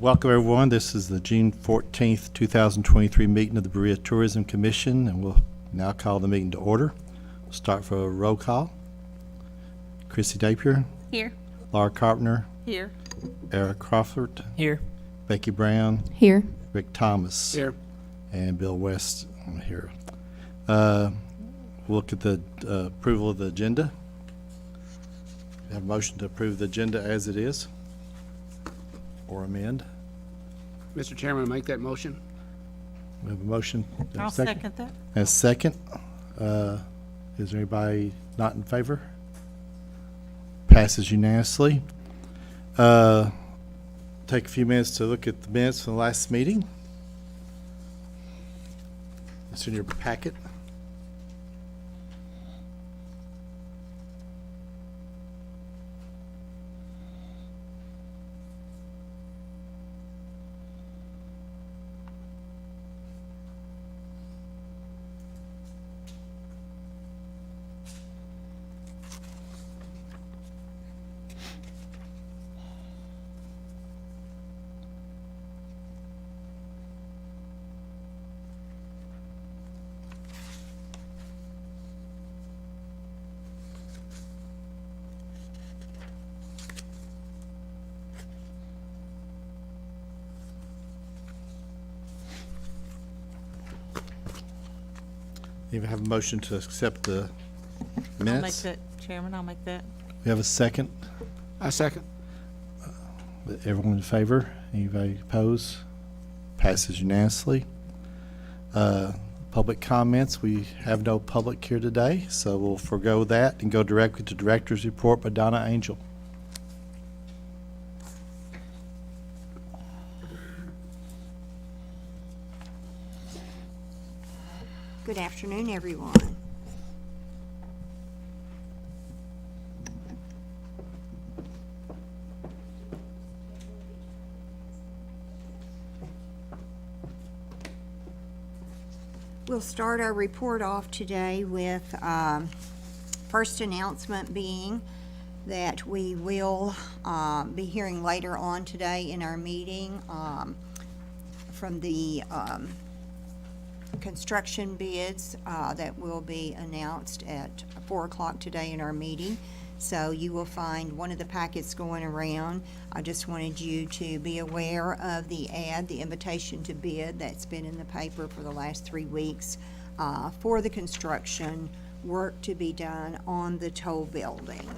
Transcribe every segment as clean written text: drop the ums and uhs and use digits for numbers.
Welcome, everyone. This is the June 14th, 2023 meeting of the Berea Tourism Commission, and we'll now call the meeting to order. We'll start for a roll call. Chrissy Dapier. Here. Laura Carpenter. Here. Eric Crawford. Here. Becky Brown. Here. Rick Thomas. Here. And Bill West here. We'll look at the approval of the agenda. We have a motion to approve the agenda as it is, or amend. Mr. Chairman, I make that motion. We have a motion. I'll second that. As second. Is there anybody not in favor? Passes unanimously. Take a few minutes to look at the minutes from the last meeting. It's in your packet. You have a motion to accept the minutes? I'll make that, Chairman, I'll make that. We have a second. I second. Everyone in favor? Anybody opposed? Passes unanimously. Public comments. We have no public here today, so we'll forego that and go directly to Director's Report by Donna Angel. Good afternoon, everyone. We'll start our report off today with first announcement being that we will be hearing later on today in our meeting from the construction bids that will be announced at 4 o'clock today in our meeting. So you will find one of the packets going around. I just wanted you to be aware of the ad, the invitation to bid that's been in the paper for the last 3 weeks for the construction work to be done on the toll building.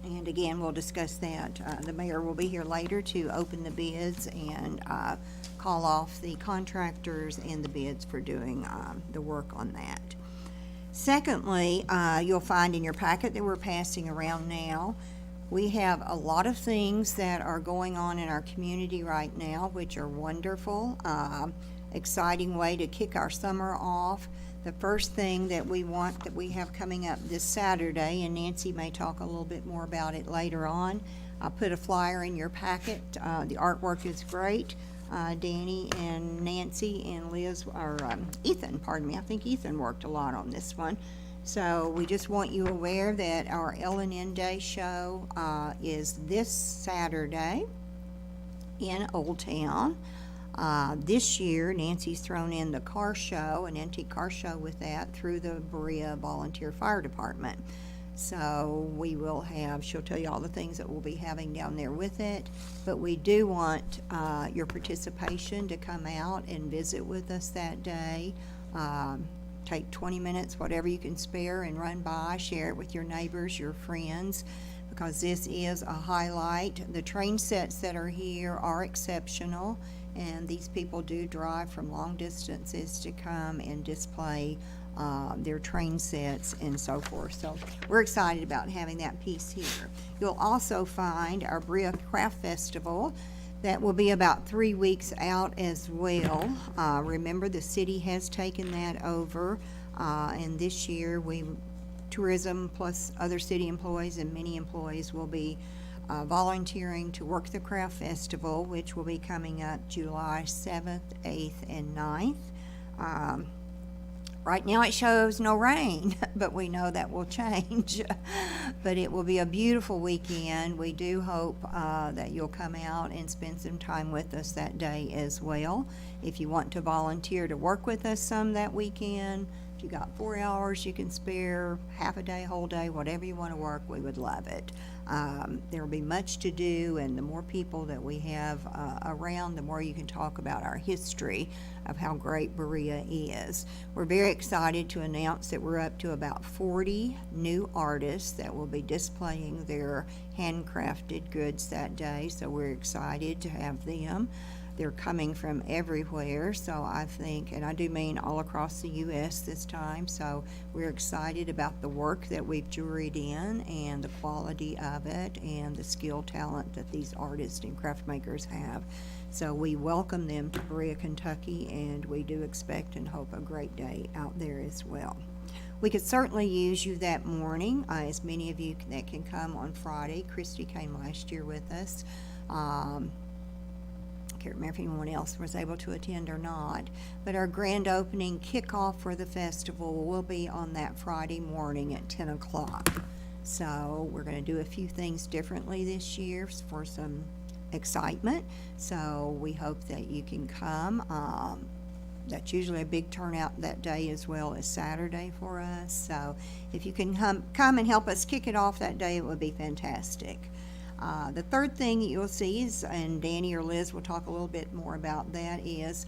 And again, we'll discuss that. The mayor will be here later to open the bids and call off the contractors and the bids for doing the work on that. Secondly, you'll find in your packet that we're passing around now, we have a lot of things that are going on in our community right now, which are wonderful. Exciting way to kick our summer off. The first thing that we have coming up this Saturday, and Nancy may talk a little bit more about it later on. I'll put a flyer in your packet. The artwork is great. Danny and Nancy and Liz, or Ethan, pardon me. I think Ethan worked a lot on this one. So we just want you aware that our LNN Day Show is this Saturday in Old Town. This year, Nancy's thrown in the car show, an antique car show with that through the Berea Volunteer Fire Department. So we will have, she'll tell you all the things that we'll be having down there with it. But we do want your participation to come out and visit with us that day. Take 20 minutes, whatever you can spare, and run by, share it with your neighbors, your friends, because this is a highlight. The train sets that are here are exceptional, and these people do drive from long distances to come and display their train sets and so forth. So we're excited about having that piece here. You'll also find our Berea Craft Festival that will be about 3 weeks out as well. Remember, the city has taken that over, and this year tourism plus other city employees and many employees will be volunteering to work the craft festival, which will be coming up July 7th, 8th, and 9th. Right now it shows no rain, but we know that will change. But it will be a beautiful weekend. We do hope that you'll come out and spend some time with us that day as well. If you want to volunteer to work with us some that weekend, if you got 4 hours you can spare, half a day, whole day, whatever you want to work, we would love it. There will be much to do, and the more people that we have around, the more you can talk about our history of how great Berea is. We're very excited to announce that we're up to about 40 new artists that will be displaying their handcrafted goods that day, so we're excited to have them. They're coming from everywhere, so I think, and I do mean all across the U.S. this time, so we're excited about the work that we've juried in and the quality of it and the skill talent that these artists and craft makers have. So we welcome them to Berea, Kentucky, and we do expect and hope a great day out there as well. We could certainly use you that morning, as many of you that can come on Friday. Christy came last year with us. Can't remember if anyone else was able to attend or not, but our grand opening kickoff for the festival will be on that Friday morning at 10 o'clock. So we're going to do a few things differently this year for some excitement, so we hope that you can come. That's usually a big turnout that day as well as Saturday for us, so if you can come and help us kick it off that day, it would be fantastic. The third thing you'll see is, and Danny or Liz will talk a little bit more about that, is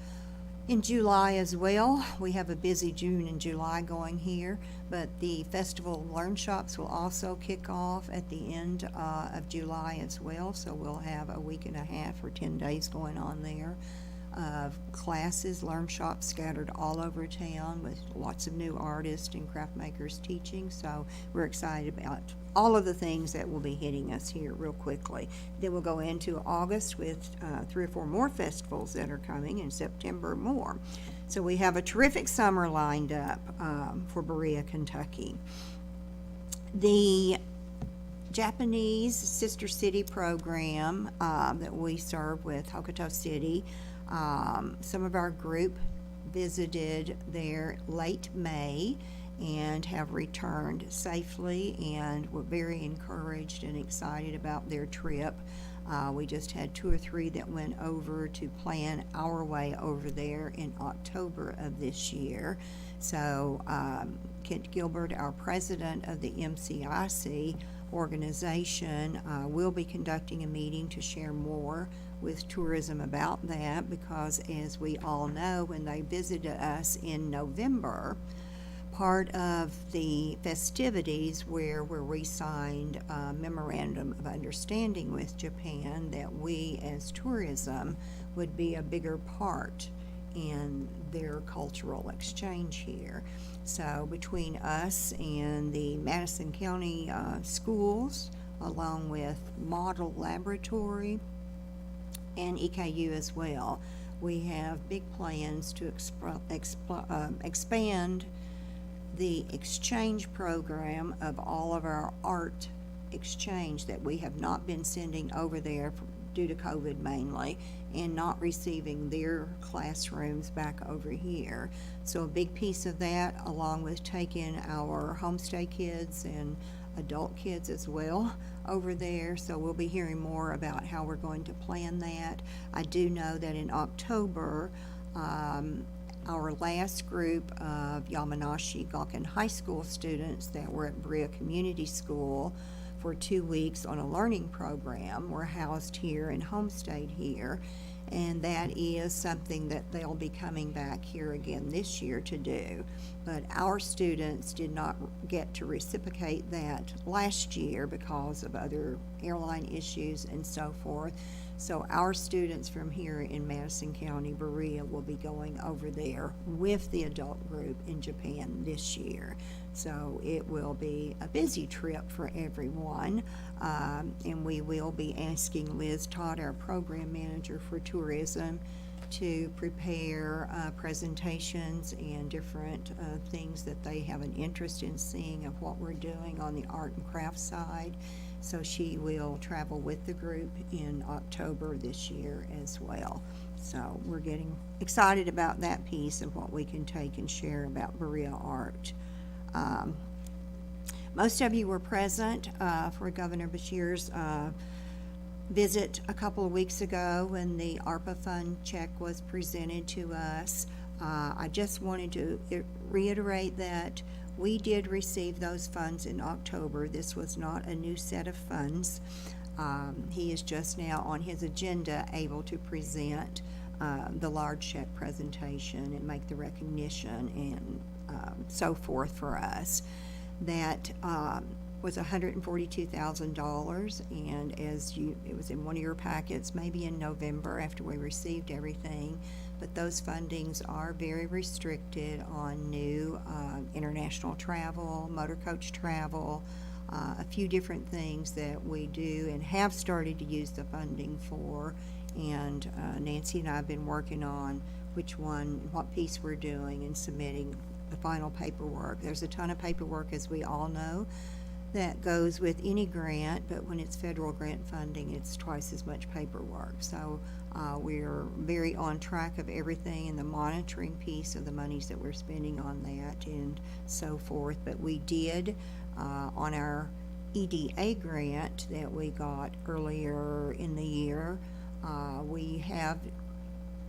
in July as well. We have a busy June and July going here, but the Festival Learn Shops will also kick off at the end of July as well, so we'll have a week and a half or 10 days going on there of classes, learn shops scattered all over town with lots of new artists and craft makers teaching, so we're excited about all of the things that will be hitting us here real quickly. Then we'll go into August with 3 or 4 more festivals that are coming, in September more. So we have a terrific summer lined up for Berea, Kentucky. The Japanese Sister City program that we serve with Hokuto City, some of our group visited there late May and have returned safely, and we're very encouraged and excited about their trip. We just had 2 or 3 that went over to plan our way over there in October of this year. So Kent Gilbert, our president of the MCIC organization, will be conducting a meeting to share more with tourism about that, because as we all know, when they visited us in November, part of the festivities where we signed a memorandum of understanding with Japan that we as tourism would be a bigger part in their cultural exchange here. So between us and the Madison County schools, along with Model Laboratory and EKU as well, we have big plans to expand the exchange program of all of our art exchange that we have not been sending over there due to COVID mainly, and not receiving their classrooms back over here. So a big piece of that, along with taking our homestay kids and adult kids as well over there. So we'll be hearing more about how we're going to plan that. I do know that in October, our last group of Yamanashi Gakuen High School students that were at Berea Community School for 2 weeks on a learning program were housed here and homestayed here, and that is something that they'll be coming back here again this year to do. But our students did not get to reciprocate that last year because of other airline issues and so forth. So our students from here in Madison County, Berea, will be going over there with the adult group in Japan this year. So it will be a busy trip for everyone, and we will be asking Liz Todd, our program manager for tourism, to prepare presentations and different things that they have an interest in seeing of what we're doing on the art and craft side. So she will travel with the group in October this year as well. So we're getting excited about that piece of what we can take and share about Berea art. Most of you were present for Governor Beshear's visit a couple of weeks ago when the ARPA fund check was presented to us. I just wanted to reiterate that we did receive those funds in October. This was not a new set of funds. He is just now on his agenda able to present the large check presentation and make the recognition and so forth for us. That was $142,000, and it was in one of your packets, maybe in November after we received everything. But those fundings are very restricted on new international travel, motor coach travel, a few different things that we do and have started to use the funding for. And Nancy and I have been working on what piece we're doing and submitting the final paperwork. There's a ton of paperwork, as we all know, that goes with any grant, but when it's federal grant funding, it's twice as much paperwork. So we're very on track of everything and the monitoring piece of the monies that we're spending on that and so forth. But we did, on our EDA grant that we got earlier in the year, we have,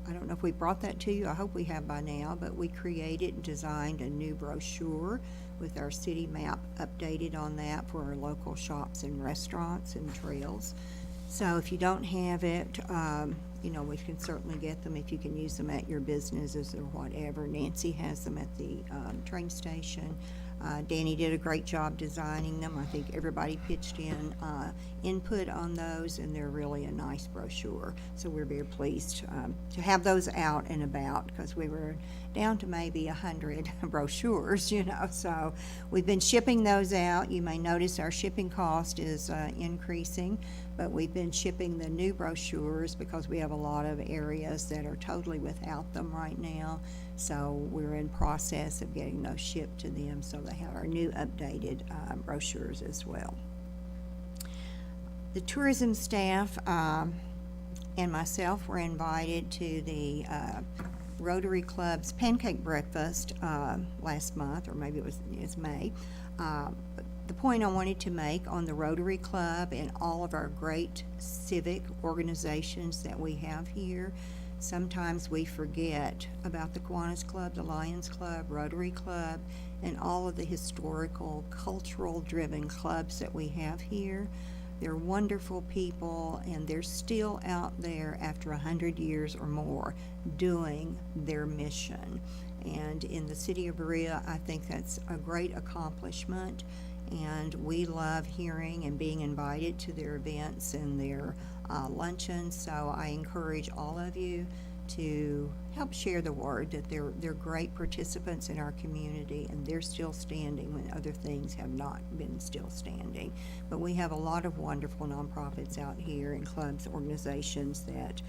I don't know if we brought that to you, I hope we have by now, but we created and designed a new brochure with our city map updated on that for our local shops and restaurants and trails. So if you don't have it, we can certainly get them if you can use them at your businesses or whatever. Nancy has them at the train station. Danny did a great job designing them. I think everybody pitched in input on those, and they're really a nice brochure. So we're very pleased to have those out and about, because we were down to maybe 100 brochures, So we've been shipping those out. You may notice our shipping cost is increasing, but we've been shipping the new brochures because we have a lot of areas that are totally without them right now. So we're in process of getting those shipped to them, so they have our new updated brochures as well. The tourism staff and myself were invited to the Rotary Club's pancake breakfast last month, or maybe it's May. The point I wanted to make on the Rotary Club and all of our great civic organizations that we have here, sometimes we forget about the Kiwanis Club, the Lions Club, Rotary Club, and all of the historical, cultural-driven clubs that we have here. They're wonderful people, and they're still out there after 100 years or more doing their mission. And in the city of Berea, I think that's a great accomplishment, and we love hearing and being invited to their events and their luncheons. So I encourage all of you to help share the word that they're great participants in our community, and they're still standing when other things have not been still standing. But we have a lot of wonderful nonprofits out here and clubs, organizations that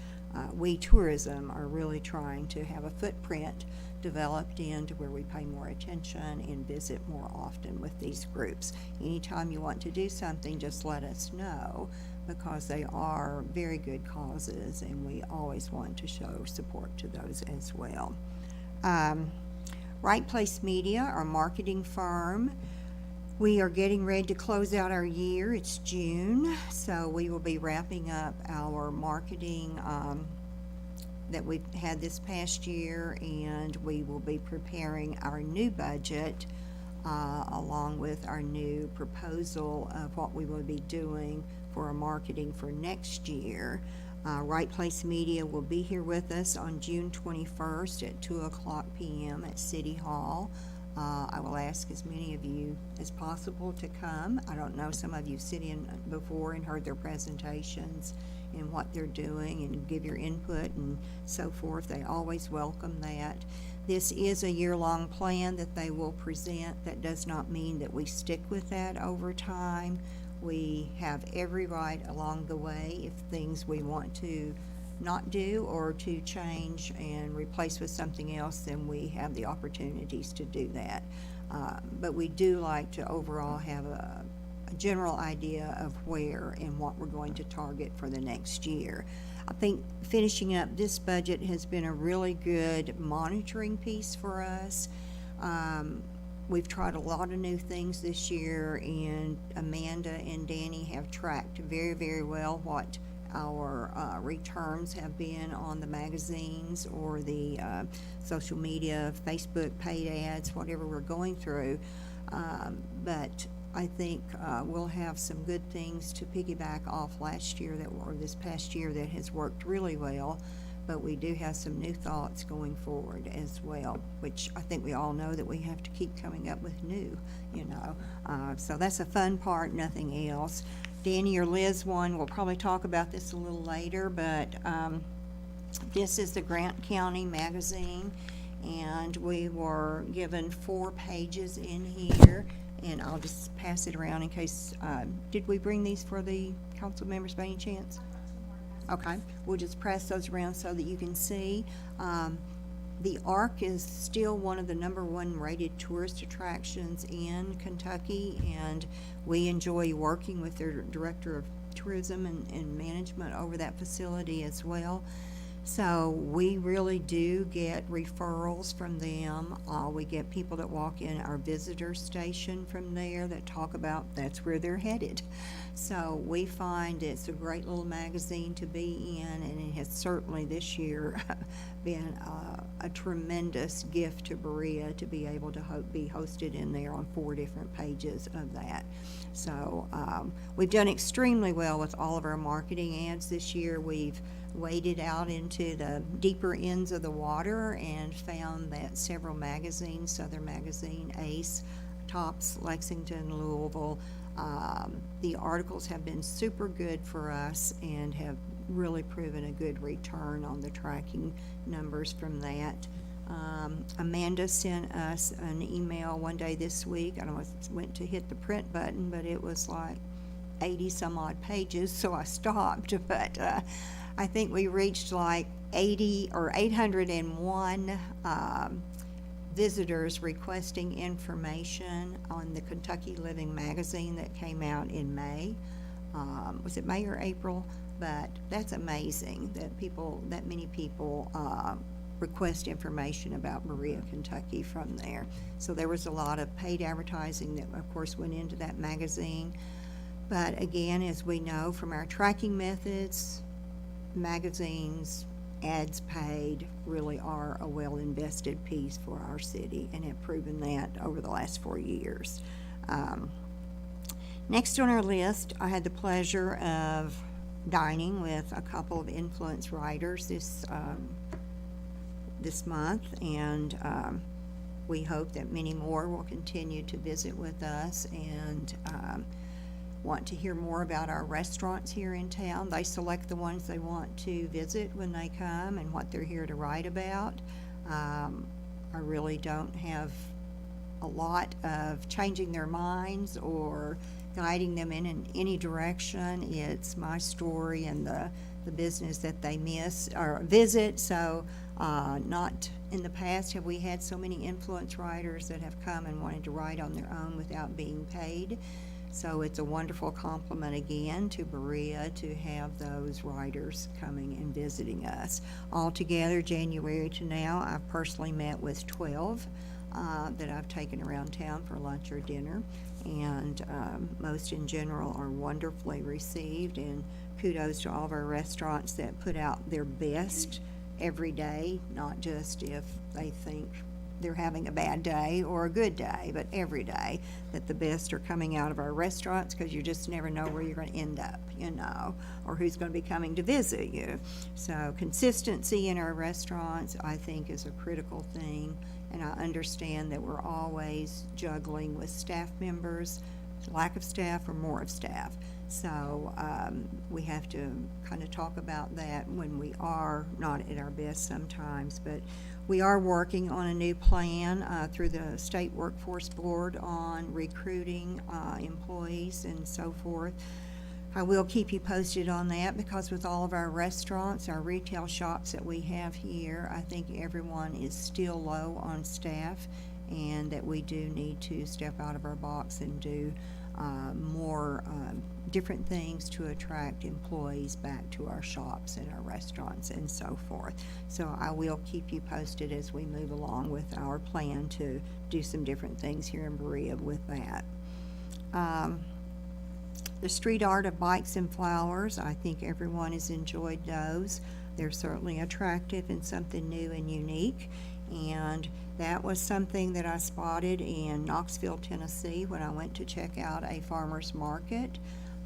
we tourism are really trying to have a footprint developed in to where we pay more attention and visit more often with these groups. Anytime you want to do something, just let us know, because they are very good causes, and we always want to show support to those as well. Right Place Media, our marketing firm, we are getting ready to close out our year. It's June, so we will be wrapping up our marketing that we've had this past year, and we will be preparing our new budget along with our new proposal of what we will be doing for our marketing for next year. Right Place Media will be here with us on June 21st at 2:00 p.m. at City Hall. I will ask as many of you as possible to come. I don't know, some of you sit in before and heard their presentations and what they're doing and give your input and so forth. They always welcome that. This is a year-long plan that they will present. That does not mean that we stick with that over time. We have every right along the way, if things we want to not do or to change and replace with something else, then we have the opportunities to do that. But we do like to overall have a general idea of where and what we're going to target for the next year. I think finishing up this budget has been a really good monitoring piece for us. We've tried a lot of new things this year, and Amanda and Danny have tracked very, very well what our returns have been on the magazines or the social media, Facebook paid ads, whatever we're going through. But I think we'll have some good things to piggyback off last year or this past year that has worked really well. But we do have some new thoughts going forward as well, which I think we all know that we have to keep coming up with new, so that's a fun part, nothing else. Danny or Liz we'll probably talk about this a little later, but this is the Grant County magazine, and we were given 4 pages in here, and I'll just pass it around in case, did we bring these for the council members by any chance? Okay, we'll just press those around so that you can see. The Ark is still one of the #1 rated tourist attractions in Kentucky, and we enjoy working with their director of tourism and management over that facility as well. So we really do get referrals from them. We get people that walk in our visitor station from there that talk about that's where they're headed. So we find it's a great little magazine to be in, and it has certainly this year been a tremendous gift to Berea to be able to be hosted in there on 4 different pages of that. So we've done extremely well with all of our marketing ads this year. We've waded out into the deeper ends of the water and found that several magazines, Southern Magazine, Ace, Tops, Lexington, Louisville, the articles have been super good for us and have really proven a good return on the tracking numbers from that. Amanda sent us an email one day this week. I don't know if it went to hit the print button, but it was like 80 some odd pages, so I stopped. But I think we reached like 80 or 801 visitors requesting information on the Kentucky Living magazine that came out in May. Was it May or April? But that's amazing that many people request information about Berea, Kentucky from there. So there was a lot of paid advertising that, of course, went into that magazine. But again, as we know from our tracking methods, magazines, ads paid really are a well-invested piece for our city and have proven that over the last 4 years. Next on our list, I had the pleasure of dining with a couple of influence writers this month, and we hope that many more will continue to visit with us and want to hear more about our restaurants here in town. They select the ones they want to visit when they come and what they're here to write about. I really don't have a lot of changing their minds or guiding them in any direction. It's my story and the business that they miss or visit. So not in the past have we had so many influence writers that have come and wanted to write on their own without being paid. So it's a wonderful compliment again to Berea to have those writers coming and visiting us. Altogether, January to now, I've personally met with 12 that I've taken around town for lunch or dinner, and most in general are wonderfully received, and kudos to all of our restaurants that put out their best every day, not just if they think they're having a bad day or a good day, but every day that the best are coming out of our restaurants, because you just never know where you're going to end up, or who's going to be coming to visit you. So consistency in our restaurants, I think, is a critical thing, and I understand that we're always juggling with staff members, lack of staff or more of staff. So we have to kind of talk about that when we are not at our best sometimes, but we are working on a new plan through the State Workforce Board on recruiting employees and so forth. I will keep you posted on that, because with all of our restaurants, our retail shops that we have here, I think everyone is still low on staff, and that we do need to step out of our box and do more different things to attract employees back to our shops and our restaurants and so forth. So I will keep you posted as we move along with our plan to do some different things here in Berea with that. The street art of bikes and flowers, I think everyone has enjoyed those. They're certainly attractive and something new and unique. And that was something that I spotted in Knoxville, Tennessee when I went to check out a farmer's market.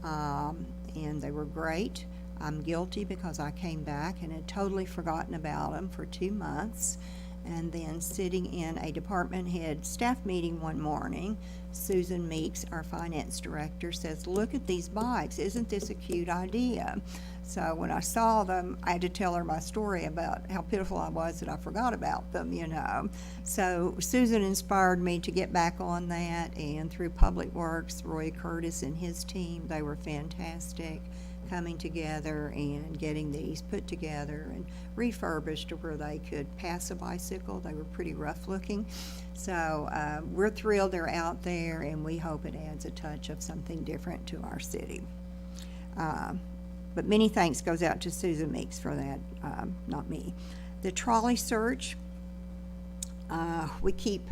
And they were great. I'm guilty because I came back and had totally forgotten about them for 2 months. And then sitting in a department head staff meeting one morning, Susan Meeks, our finance director, says, "Look at these bikes. Isn't this a cute idea?" So when I saw them, I had to tell her my story about how pitiful I was that I forgot about them, you know. So Susan inspired me to get back on that, and through Public Works, Roy Curtis and his team, they were fantastic, coming together and getting these put together and refurbished to where they could pass a bicycle. They were pretty rough looking. So we're thrilled they're out there, and we hope it adds a touch of something different to our city. But many thanks goes out to Susan Meeks for that, not me. The Trolley Search, we keep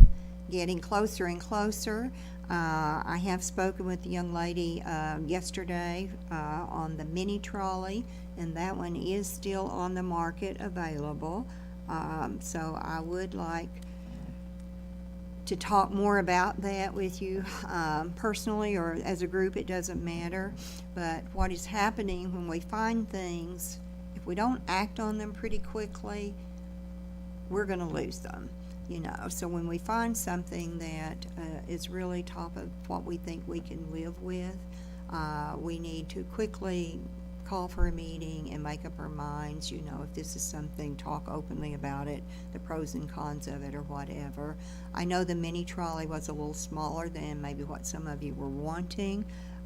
getting closer and closer. I have spoken with the young lady yesterday on the mini trolley, and that one is still on the market available. So I would like to talk more about that with you personally or as a group, it doesn't matter. But what is happening when we find things, if we don't act on them pretty quickly, we're going to lose them. You know, so when we find something that is really top of what we think we can live with, we need to quickly call for a meeting and make up our minds, you know, if this is something, talk openly about it, the pros and cons of it or whatever. I know the mini trolley was a little smaller than maybe what some of you were wanting.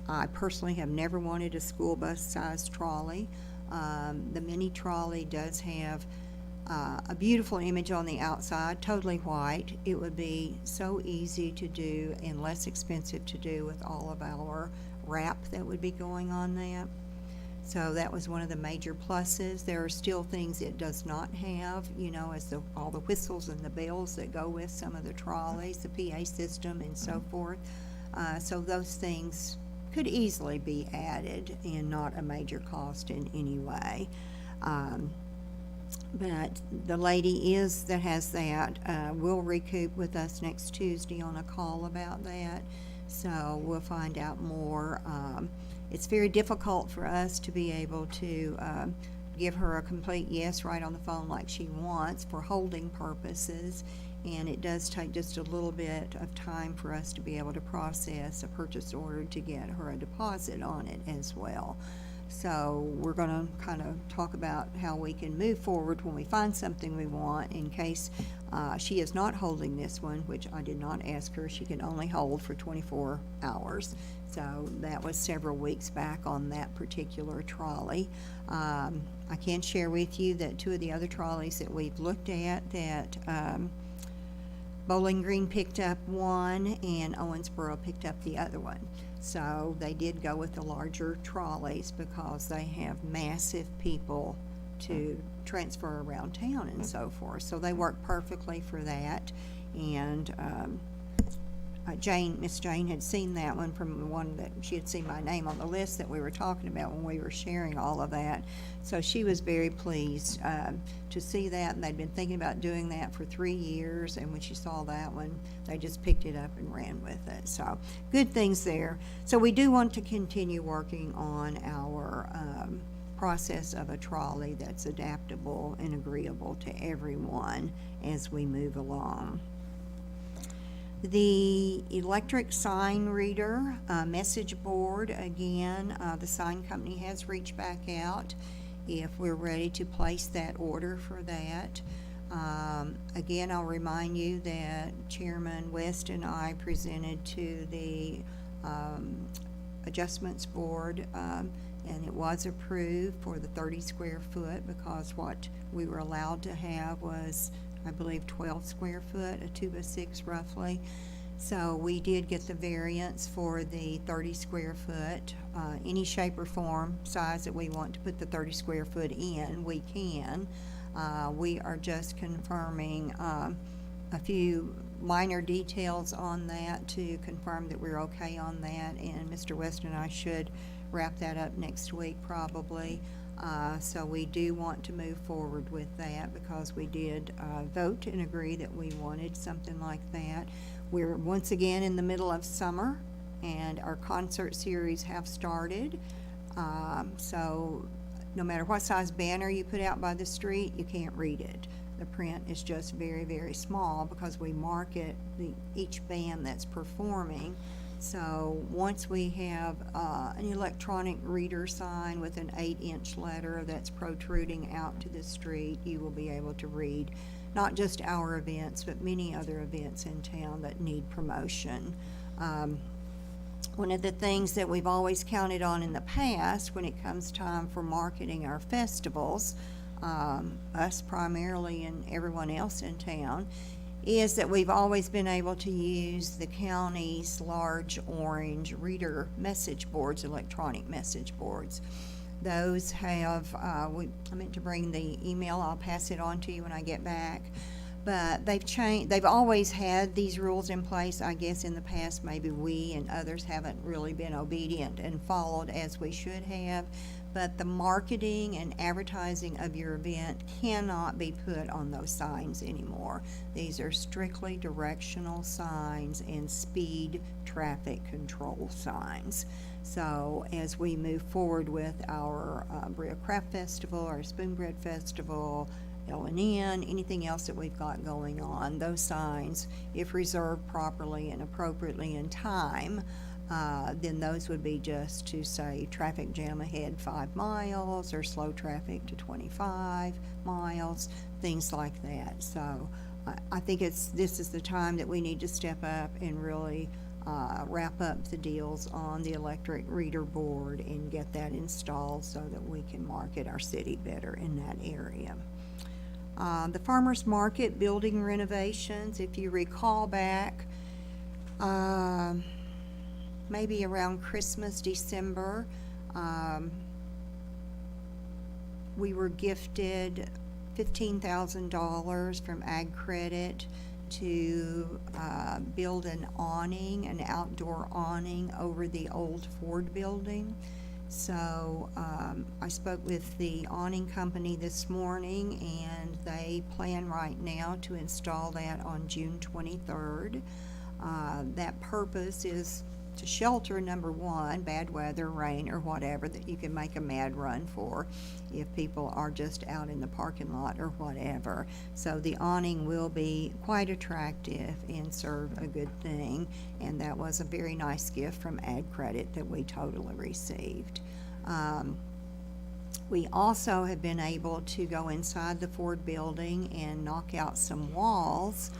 I personally have never wanted a school bus sized trolley. The mini trolley does have a beautiful image on the outside, totally white. It would be so easy to do and less expensive to do with all of our wrap that would be going on that. So that was one of the major pluses. There are still things it does not have, you know, as all the whistles and the bells that go with some of the trolleys, the PA system and so forth. So those things could easily be added and not a major cost in any way. But the lady that has that will recoup with us next Tuesday on a call about that. So we'll find out more. It's very difficult for us to be able to give her a complete yes right on the phone like she wants for holding purposes. And it does take just a little bit of time for us to be able to process a purchase order to get her a deposit on it as well. So we're going to kind of talk about how we can move forward when we find something we want in case she is not holding this one, which I did not ask her. She can only hold for 24 hours. So that was several weeks back on that particular trolley. I can share with you that 2 of the other trolleys that we've looked at that Bowling Green picked up one and Owensboro picked up the other one. So they did go with the larger trolleys because they have massive people to transfer around town and so forth. So they work perfectly for that. And Miss Jane had seen that one from the one that she had seen my name on the list that we were talking about when we were sharing all of that. So she was very pleased to see that, and they'd been thinking about doing that for 3 years, and when she saw that one, they just picked it up and ran with it. So good things there. So we do want to continue working on our process of a trolley that's adaptable and agreeable to everyone as we move along. The electric sign reader message board, again, the sign company has reached back out if we're ready to place that order for that. Again, I'll remind you that Chairman West and I presented to the adjustments board and it was approved for the 30 square foot because what we were allowed to have was, I believe, 12 square foot, a 2x6 roughly. So we did get the variance for the 30 square foot, any shape or form, size that we want to put the 30 square foot in, we can. We are just confirming a few minor details on that to confirm that we're okay on that, and Mr. Weston and I should wrap that up next week probably. So we do want to move forward with that because we did vote and agree that we wanted something like that. We're once again in the middle of summer, and our concert series have started. So no matter what size banner you put out by the street, you can't read it. The print is just very, very small because we market each band that's performing. So once we have an electronic reader sign with an 8-inch letter that's protruding out to the street, you will be able to read not just our events, but many other events in town that need promotion. One of the things that we've always counted on in the past when it comes time for marketing our festivals, us primarily and everyone else in town, is that we've always been able to use the county's large orange reader message boards, electronic message boards. Those have, I meant to bring the email, I'll pass it on to you when I get back. But they've always had these rules in place. I guess in the past maybe we and others haven't really been obedient and followed as we should have. But the marketing and advertising of your event cannot be put on those signs anymore. These are strictly directional signs and speed traffic control signs. So as we move forward with our Berea Craft Festival, our Spoonbread Festival, LNN, anything else that we've got going on, those signs, if reserved properly and appropriately in time, then those would be just to say traffic jam ahead 5 miles or slow traffic to 25 miles, things like that. So I think this is the time that we need to step up and really wrap up the deals on the electric reader board and get that installed so that we can market our city better in that area. The farmers market building renovations, if you recall back, maybe around Christmas, December, we were gifted $15,000 from Ag Credit to build an awning, an outdoor awning over the old Ford building. So I spoke with the awning company this morning, and they plan right now to install that on June 23rd. That purpose is to shelter, number one, bad weather, rain, or whatever that you can make a mad run for if people are just out in the parking lot or whatever. So the awning will be quite attractive and serve a good thing, and that was a very nice gift from Ag Credit that we totally received. We also have been able to go inside the Ford building and knock out some walls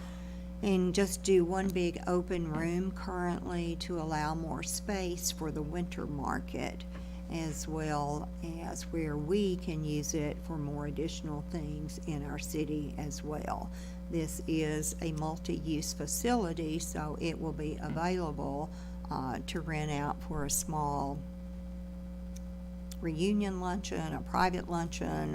and just do one big open room currently to allow more space for the winter market, as well as where we can use it for more additional things in our city as well. This is a multi-use facility, so it will be available to rent out for a small reunion luncheon, a private luncheon,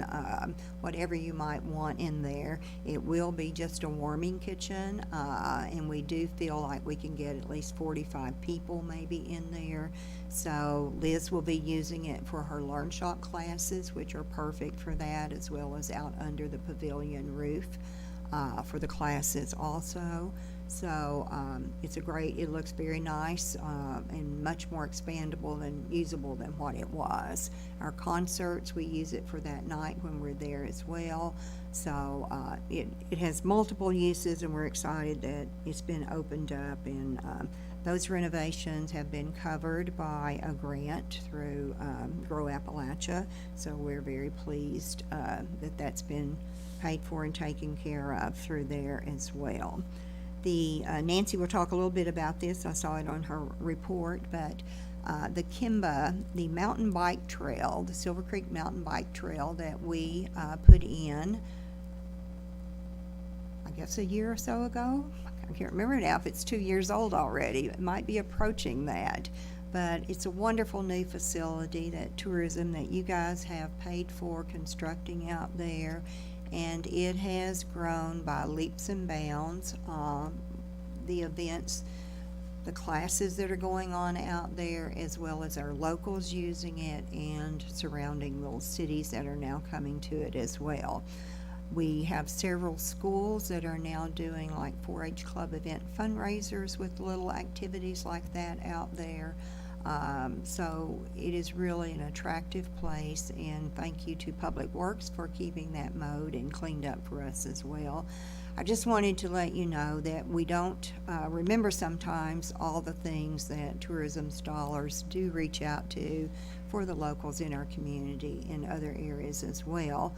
whatever you might want in there. It will be just a warming kitchen, and we do feel like we can get at least 45 people maybe in there. So Liz will be using it for her Learn Shop classes, which are perfect for that, as well as out under the pavilion roof for the classes also. So it looks very nice and much more expandable and usable than what it was. Our concerts, we use it for that night when we're there as well. So it has multiple uses, and we're excited that it's been opened up, and those renovations have been covered by a grant through Grow Appalachia. So we're very pleased that that's been paid for and taken care of through there as well. Nancy will talk a little bit about this. I saw it on her report, but the Kimba, the mountain bike trail, the Silver Creek Mountain Bike Trail that we put in, I guess a year or so ago. I can't remember now if it's 2 years old already. It might be approaching that. But it's a wonderful new facility that tourism that you guys have paid for constructing out there. And it has grown by leaps and bounds. The events, the classes that are going on out there, as well as our locals using it and surrounding little cities that are now coming to it as well. We have several schools that are now doing like 4-H club event fundraisers with little activities like that out there. So it is really an attractive place, and thank you to Public Works for keeping that mowed and cleaned up for us as well. I just wanted to let you know that we don't remember sometimes all the things that tourism's dollars do reach out to for the locals in our community and other areas as well,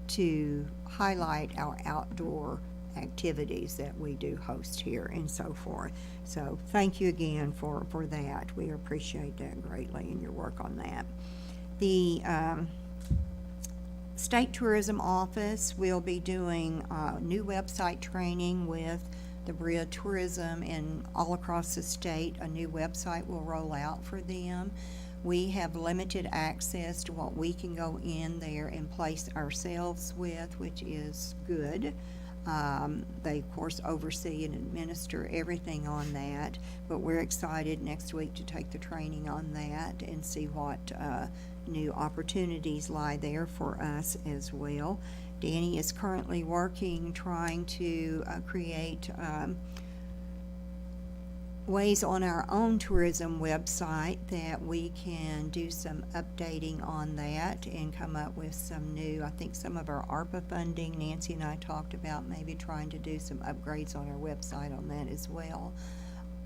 to highlight our outdoor activities that we do host here and so forth. So thank you again for that. We appreciate that greatly and your work on that. The State Tourism Office will be doing new website training with the Berea Tourism, and all across the state a new website will roll out for them. We have limited access to what we can go in there and place ourselves with, which is good. They, of course, oversee and administer everything on that, but we're excited next week to take the training on that and see what new opportunities lie there for us as well. Danny is currently working, trying to create ways on our own tourism website that we can do some updating on that and come up with some new, I think some of our ARPA funding, Nancy and I talked about maybe trying to do some upgrades on our website on that as well.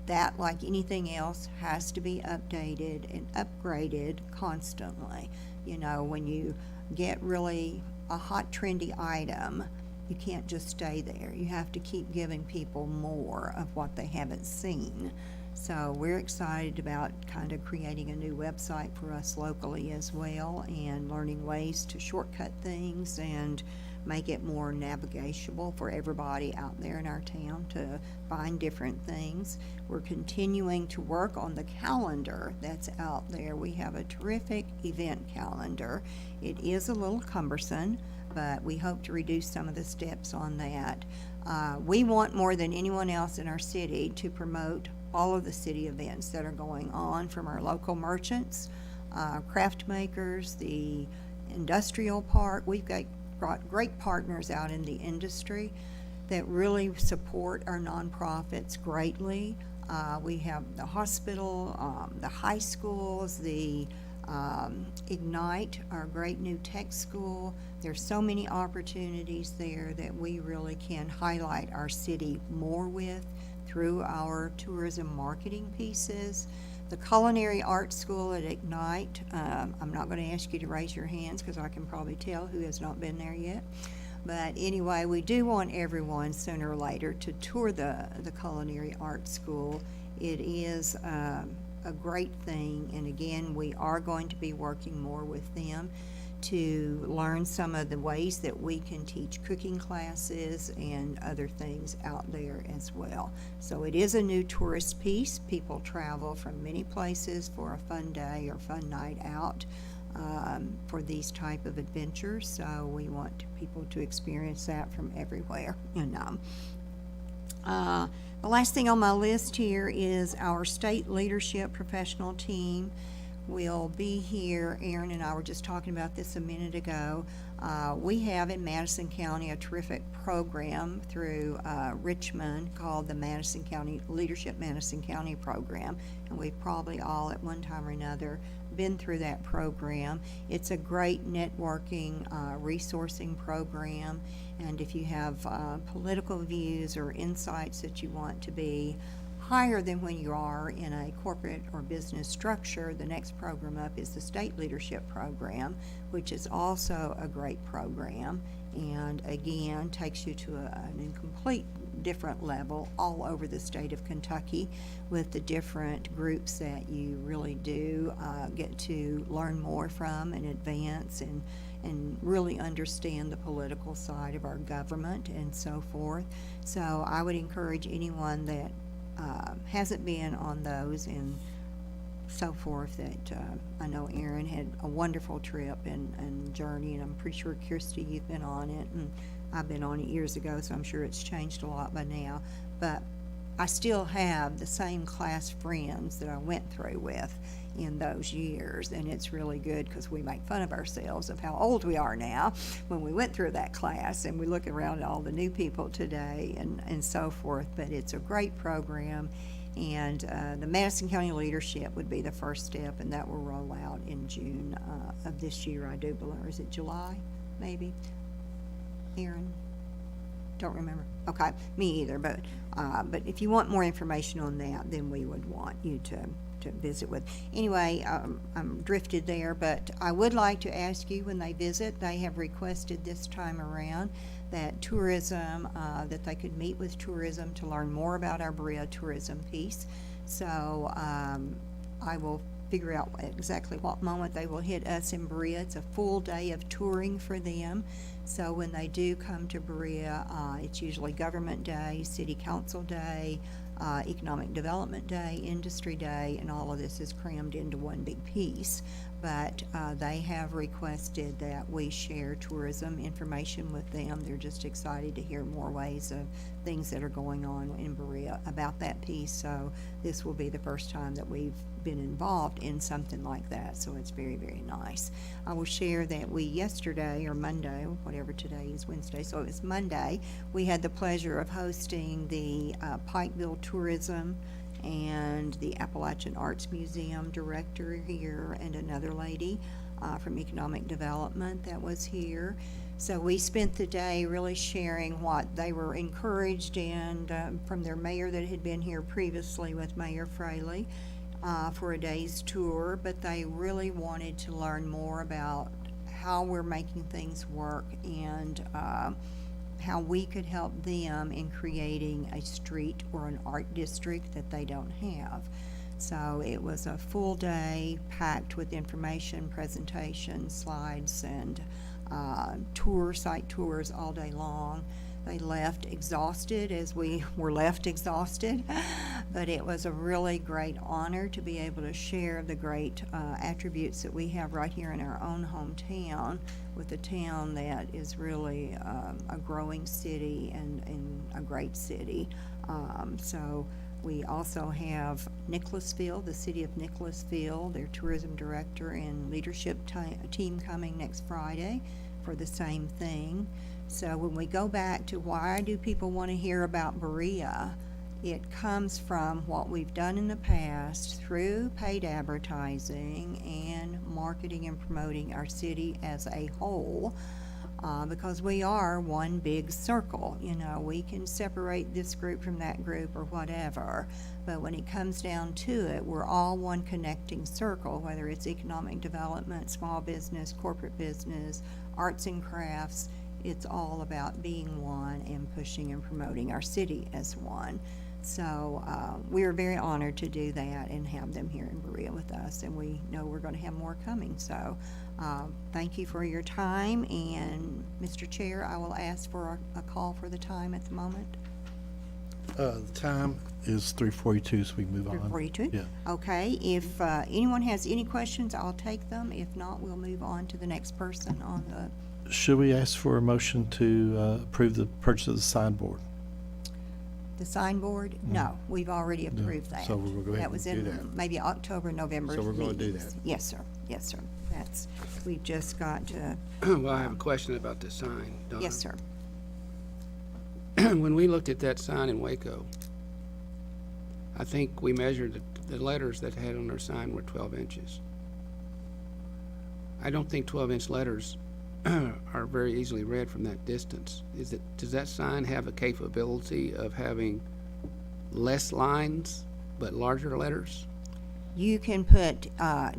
That, like anything else, has to be updated and upgraded constantly. You know, when you get really a hot trendy item, you can't just stay there. You have to keep giving people more of what they haven't seen. So we're excited about kind of creating a new website for us locally as well, and learning ways to shortcut things and make it more navigable for everybody out there in our town to find different things. We're continuing to work on the calendar that's out there. We have a terrific event calendar. It is a little cumbersome, but we hope to reduce some of the steps on that. We want more than anyone else in our city to promote all of the city events that are going on, from our local merchants, craft makers, the industrial park. We've got great partners out in the industry that really support our nonprofits greatly. We have the hospital, the high schools, the Ignite, our great new tech school. There's so many opportunities there that we really can highlight our city more with through our tourism marketing pieces. The Culinary Arts School at Ignite, I'm not going to ask you to raise your hands because I can probably tell who has not been there yet. But anyway, we do want everyone sooner or later to tour the Culinary Arts School. It is a great thing, and again, we are going to be working more with them to learn some of the ways that we can teach cooking classes and other things out there as well. So it is a new tourist piece. People travel from many places for a fun day or fun night out for these type of adventures. So we want people to experience that from everywhere. And the last thing on my list here is our state leadership professional team will be here. Aaron and I were just talking about this a minute ago. We have in Madison County a terrific program through Richmond called the Madison County Leadership Madison County Program, and we've probably all at one time or another been through that program. It's a great networking, resourcing program, and if you have political views or insights that you want to be higher than when you are in a corporate or business structure, the next program up is the State Leadership Program, which is also a great program, and again takes you to a complete different level all over the state of Kentucky with the different groups that you really do get to learn more from and advance and really understand the political side of our government and so forth. So I would encourage anyone that hasn't been on those and so forth that I know Aaron had a wonderful trip and journey, and I'm pretty sure Kirsty, you've been on it, and I've been on it years ago, so I'm sure it's changed a lot by now. But I still have the same class friends that I went through with in those years, and it's really good because we make fun of ourselves of how old we are now when we went through that class, and we look around at all the new people today and so forth. But it's a great program, and the Madison County leadership would be the first step, and that will roll out in June of this year, I do believe. Or is it July, maybe? Aaron? Don't remember. Okay, me either, but if you want more information on that, then we would want you to visit with. Anyway, I'm drifted there, but I would like to ask you, when they visit, they have requested this time around that tourism, that they could meet with tourism to learn more about our Berea tourism piece. So I will figure out exactly what moment they will hit us in Berea. It's a full day of touring for them. So when they do come to Berea, it's usually Government Day, City Council Day, Economic Development Day, Industry Day, and all of this is crammed into one big piece. But they have requested that we share tourism information with them. They're just excited to hear more ways of things that are going on in Berea about that piece. So this will be the first time that we've been involved in something like that, so it's very, very nice. I will share that we yesterday, or Monday, whatever today is, Wednesday, so it was Monday, we had the pleasure of hosting the Pikeville Tourism and the Appalachian Arts Museum director here, and another lady from Economic Development that was here. So we spent the day really sharing what they were encouraged in from their mayor that had been here previously with Mayor Fraley for a day's tour, but they really wanted to learn more about how we're making things work and how we could help them in creating a street or an art district that they don't have. So it was a full day packed with information, presentations, slides, and site tours all day long. They left exhausted, as we were left exhausted, but it was a really great honor to be able to share the great attributes that we have right here in our own hometown with a town that is really a growing city and a great city. So we also have Nicholasville, the city of Nicholasville, their tourism director and leadership team coming next Friday for the same thing. So when we go back to why do people want to hear about Berea, it comes from what we've done in the past through paid advertising and marketing and promoting our city as a whole, because we are one big circle. You know, we can separate this group from that group or whatever, but when it comes down to it, we're all one connecting circle, whether it's economic development, small business, corporate business, arts and crafts. It's all about being one and pushing and promoting our city as one. So we are very honored to do that and have them here in Berea with us, and we know we're going to have more coming. So thank you for your time, and Mr. Chair, I will ask for a call for the time at the moment. The time is 3:42, so we can move on. 3:42? Yeah. Okay, if anyone has any questions, I'll take them. If not, we'll move on to the next person on the... Should we ask for a motion to approve the purchase of the signboard? The signboard? No, we've already approved that. So we'll go ahead That was and do in that. maybe October, November. So we're gonna do meetings. that. Yes, sir. Yes, sir. We've just got to, Well, I have a question about the sign, Donna. yes, sir. When we looked at that sign in Waco, I think we measured the letters that had on their sign were 12 inches. I don't think 12-inch letters are very easily read from that distance. Does that sign have a capability of having less lines but larger letters? You can put,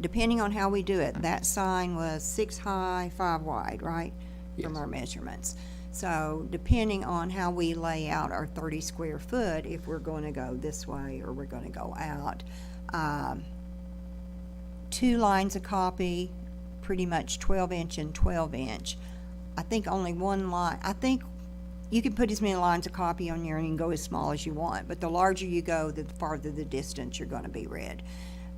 depending on how we do it, that sign was 6 high, 5 wide, right? From Yes. our measurements. So depending on how we lay out our 30 square foot, if we're going to go this way or we're going to go out, 2 lines of copy pretty much 12-inch and 12-inch. I think only one line, I think you can put as many lines of copy on there and you can go as small as you want, but the larger you go, the farther the distance you're gonna be read.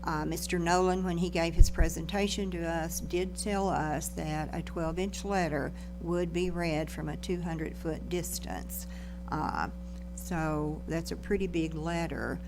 Mr. Nolan, when he gave his presentation to us, did tell us that a 12-inch letter would be read from a 200-foot distance. So that's a pretty big letter.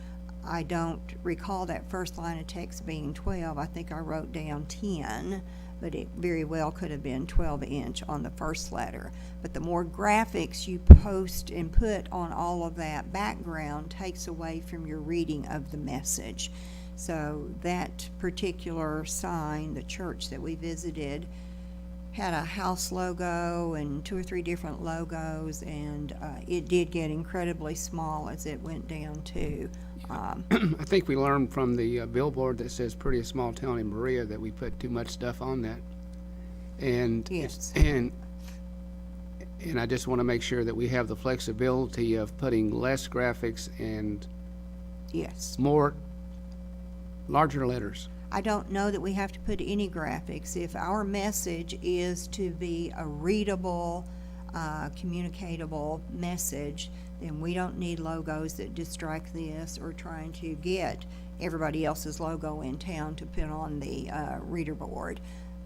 I don't recall that first line of text being 12. I think I wrote down 10, but it very well could have been 12-inch on the first letter. But the more graphics you post and put on all of that background takes away from your reading of the message. So that particular sign, the church that we visited, had a house logo and 2 or 3 different logos, and it did get incredibly small as it went down too. I think we learned from the billboard that says pretty small town in Berea that we put too much stuff on that. And Yes. and I just want to make sure that we have the flexibility of putting less graphics and Yes. more larger letters. I don't know that we have to put any graphics. If our message is to be a readable, communicatable message, then we don't need logos that distract this or trying to get everybody else's logo in town to put on the reader board.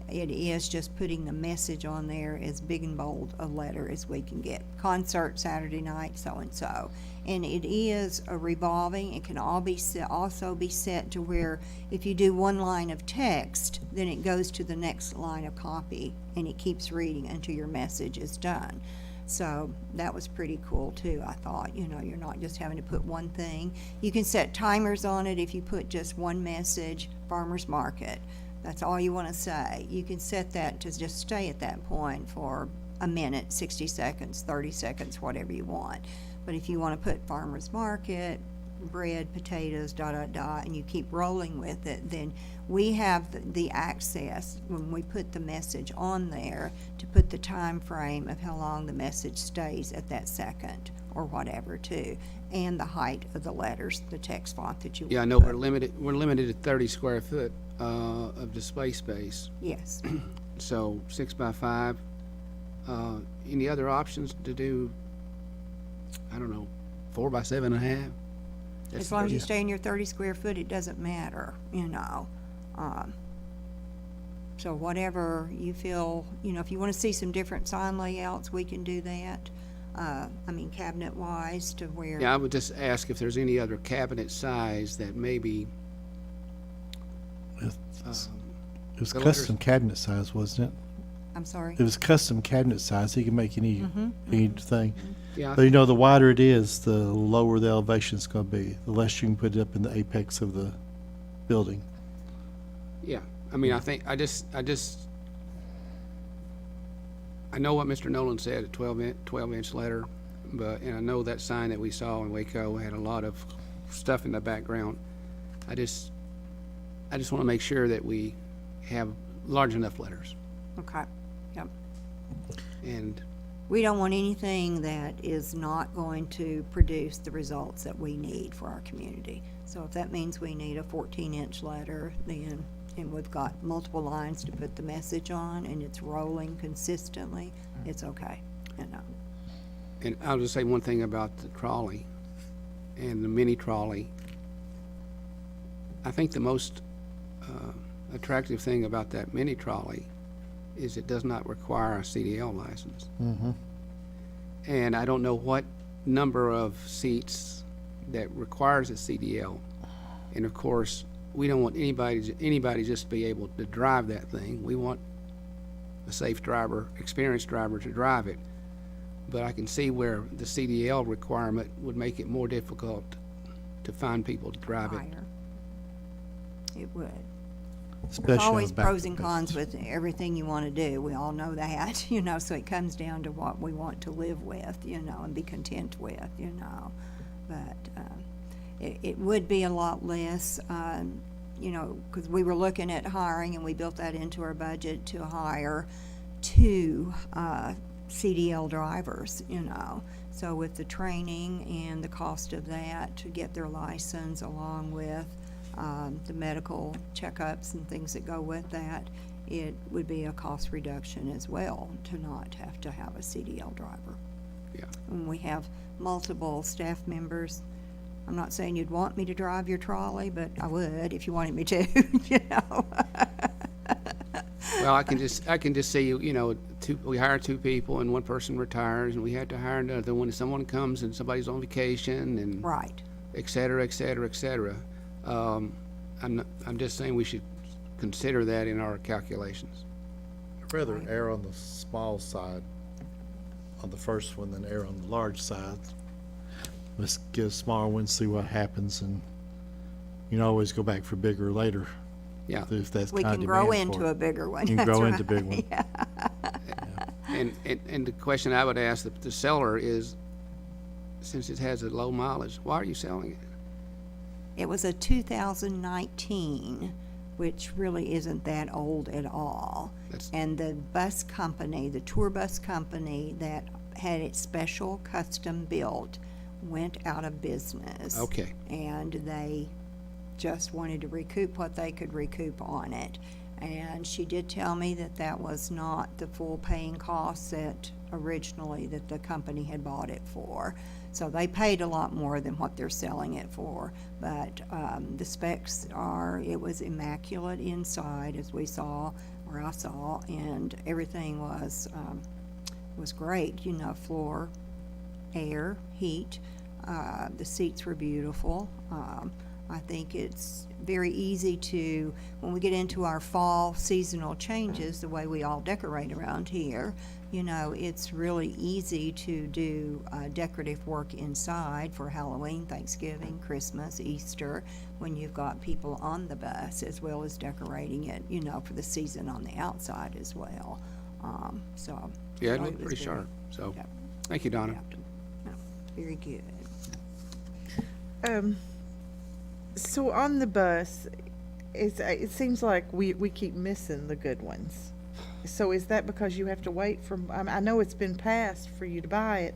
It is just putting the message on there as big and bold a letter as we can get. Concert Saturday night, so-and-so. And it is a revolving, it can all be set, also be set to where if you do one line of text, then it goes to the next line of copy and it keeps reading until your message is done. So that was pretty cool too, I thought. You know, you're not just having to put one thing. You can set timers on it if you put just one message, farmer's market. That's all you want to say. You can set that to just stay at that point for a minute, 60 seconds, 30 seconds, whatever you want. But if you want to put farmer's market, bread, potatoes, and you keep rolling with it, then we have the access when we put the message on there to put the time frame of how long the message stays at that second or whatever too, and the height of the letters, the text font that you Yeah, I want know to we're put. limited to 30 square foot of display space. Yes. So 6 by 5. Any other options to do, I don't know, 4 by 7.5? As long as you stay in your 30 square foot, it doesn't matter, you know. So whatever you feel, you know, if you want to see some different sign layouts, we can do that. I mean, cabinet-wise to where. Yeah, I would just ask if there's any other cabinet size that maybe, It was The custom cabinet size, wasn't it? I'm sorry. It was custom cabinet size. He can make anything. yeah, I But you know, the wider it is, the lower the elevation's going to be. The less you can put it up in the apex of the building. yeah. I mean, I think, I know what Mr. Nolan said, a 12-inch letter, and I know that sign that we saw in Waco had a lot of stuff in the background. I just want to make sure that we have large enough letters. Okay, yep. And We don't want anything that is not going to produce the results that we need for our community. So if that means we need a 14-inch letter, then, and we've got multiple lines to put the message on, and it's rolling consistently, it's okay, you know. And I'll just say one thing about the trolley and the mini trolley. I think the most attractive thing about that mini trolley is it does not require a CDL license. And I don't know what number of seats that requires a CDL. And of course, we don't want anybody just to be able to drive that thing. We want a safe driver, experienced driver to drive it. But I can see where the CDL requirement would make it more difficult to find people to drive it. Higher. It would. Especially There's on always the back pros of and the cons business. with everything you want to do. We all know that, you know, so it comes down to what we want to live with, you know, and be content with, you know. But it would be a lot less, you know, because we were looking at hiring, and we built that into our budget to hire 2 CDL drivers, you know. So with the training and the cost of that to get their license, along with the medical checkups and things that go with that, it would be a cost reduction as well to not have to have a CDL driver. Yeah. When we have multiple staff members, I'm not saying you'd want me to drive your trolley, but I would if you wanted me to, you know. Well, I can just see, you know, we hire two people and one person retires, and we have to hire another one if someone comes and somebody's on vacation and Right. et cetera, et cetera, et cetera. I'm just saying we should consider that in our calculations. I'd rather err on the small side on the first one than err on the large side. Let's get a smaller one, see what happens, and you can always go back for bigger later Yeah. if that's We kind can of grow demand for into it. a bigger one. You can That's grow into right. big one. Yeah. And the question I would ask the seller is, since it has a low mileage, why are you selling it? It was a 2019, which really isn't that old at all. That's- And the bus company, the tour bus company that had it special custom built, went out of business. Okay. And they just wanted to recoup what they could recoup on it. And she did tell me that that was not the full paying costs that originally that the company had bought it for. So they paid a lot more than what they're selling it for. But the specs are, it was immaculate inside, as we saw, or I saw, and everything was great. You know, floor, air, heat. The seats were beautiful. I think it's very easy to, when we get into our fall seasonal changes, the way we all decorate around here, you know, it's really easy to do decorative work inside for Halloween, Thanksgiving, Christmas, Easter, when you've got people on the bus, as well as decorating it, you know, for the season on the outside as well. So. Yeah, I it thought looked was pretty very- sharp. So, yeah, thank you, Donna. yeah, very good. So on the bus, it seems like we keep missing the good ones. So is that because you have to wait for, I know it's been passed for you to buy it,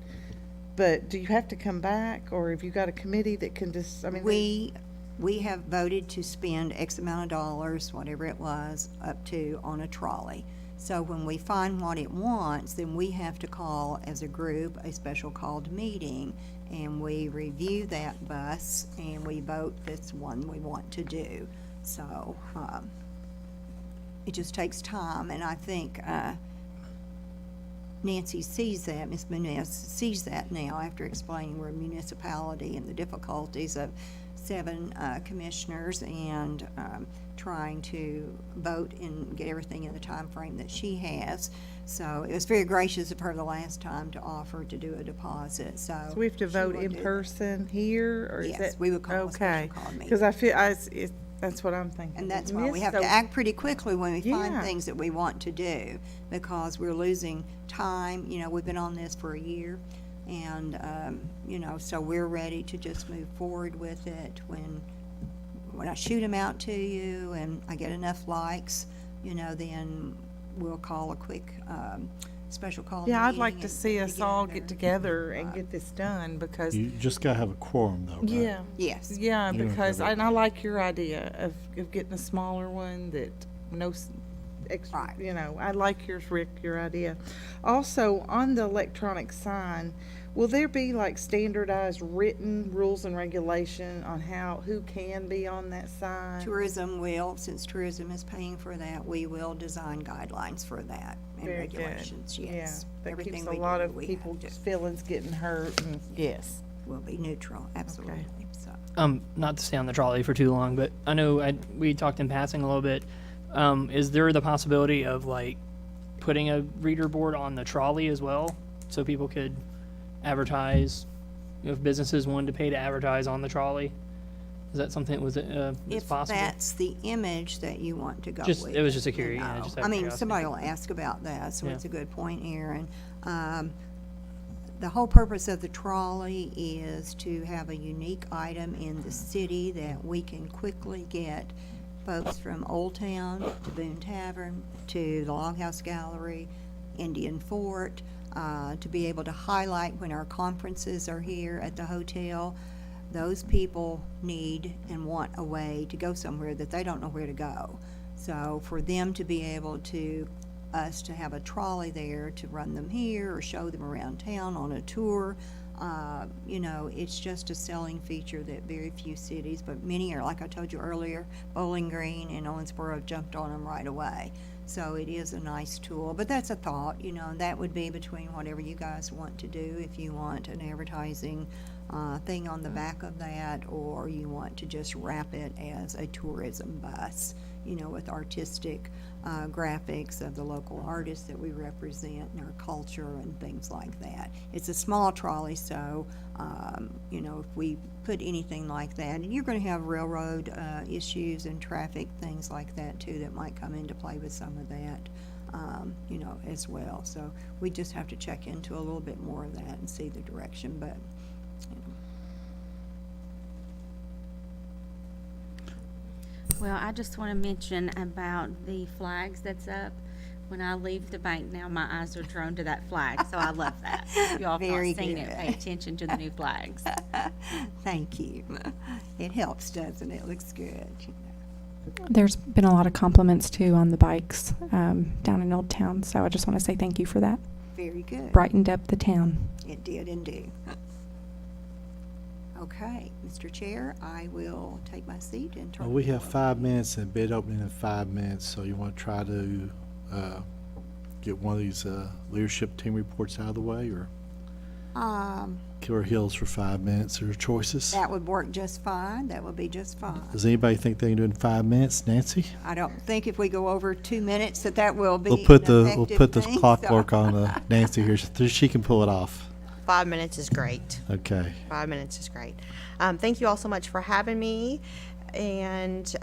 but do you have to come back, or have you got a committee that can just, I mean? We have voted to spend X amount of dollars, whatever it was, up to on a trolley. So when we find what it wants, then we have to call as a group a special called meeting, and we review that bus and we vote this one we want to do. So, it just takes time, and I think, Nancy sees that, Ms. Muniz sees that now after explaining we're a municipality and the difficulties of 7 commissioners and trying to vote and get everything in the time frame that she has. So it was very gracious of her the last time to offer to do a deposit, so. So we have to she vote will in do that. person here, or is that? Yes, we would call a special Okay, call meeting. because I feel, that's what I'm thinking. And that's why we have So- to act pretty quickly when we find Yeah. things that we want to do, because we're losing time. You know, we've been on this for a year, and, you know, so we're ready to just move forward with it when I shoot them out to you and I get enough likes, you know, then we'll call a quick, special call Yeah, I'd meeting like to and see us all get together and Right. get this done, because, You just gotta have a quorum though, right? yeah. Yes. Yeah, You don't because, have a- and I like your idea of getting a smaller one that no, extra, Right. you know, I like yours, Rick, your idea. Also, on the electronic sign, will there be like standardized written rules and regulation on who can be on that sign? Tourism will, since tourism is paying for that, we will design guidelines for that and Very good. regulations, yes. Yeah, that Everything keeps a we lot do, of we have people's to- feelings getting hurt, and yes. Will be neutral, absolutely, so. Not to stay on the trolley for too long, but I know we talked in passing a little bit. Is there the possibility of like putting a reader board on the trolley as well, so people could advertise, if businesses wanted to pay to advertise on the trolley? Is that something that was that's If possible? that's the image that you want to go Just- with. it was just a you curious- yeah, know. just out I of mean, curiosity. somebody will ask about that, so Yeah. it's a good point, Aaron. The whole purpose of the trolley is to have a unique item in the city that we can quickly get folks from Old Town to Boone Tavern to the Longhouse Gallery, Indian Fort, to be able to highlight when our conferences are here at the hotel. Those people need and want a way to go somewhere that they don't know where to go. So for them to be able to, us to have a trolley there to run them here or show them around town on a tour, you know, it's just a selling feature that very few cities, but many are, like I told you earlier, Bowling Green and Owensboro jumped on them right away. So it is a nice tool, but that's a thought, you know, and that would be between whatever you guys want to do. If you want an advertising thing on the back of that, or you want to just wrap it as a tourism bus, you know, with artistic graphics of the local artists that we represent and our culture and things like that. It's a small trolley, so, you know, if we put anything like that, and you're going to have railroad issues and traffic, things like that too, that might come into play with some of that, you know, as well. So we just have to check into a little bit more of that and see the direction, but, you know. Well, I just want to mention about the flags that's up. When I leave the bank now, my eyes are drawn to that flag, so I love that. If y'all have Very not seen it, good. pay attention to the new flags. Thank you. It helps, doesn't it? Looks good. There's been a lot of compliments too on the bikes down in Old Town, so I just want to say thank you for that. Very good. Brightened up the town. It did indeed. Okay, Mr. Chair, I will take my seat and turn. Well, we the have floor 5 minutes and bid opening in 5 minutes, so you want to try to get one of these leadership team reports out of the way, or kill our heels for 5 minutes, or choices? That would work just fine. That would be just fine. Does anybody think they can do it in 5 minutes? Nancy? I don't think if we go over 2 minutes that will be We'll put an the effective thing, so- clockwork on Nancy here. She can pull it off. 5 minutes is great. Okay. 5 minutes is great. Thank you all so much for having me. And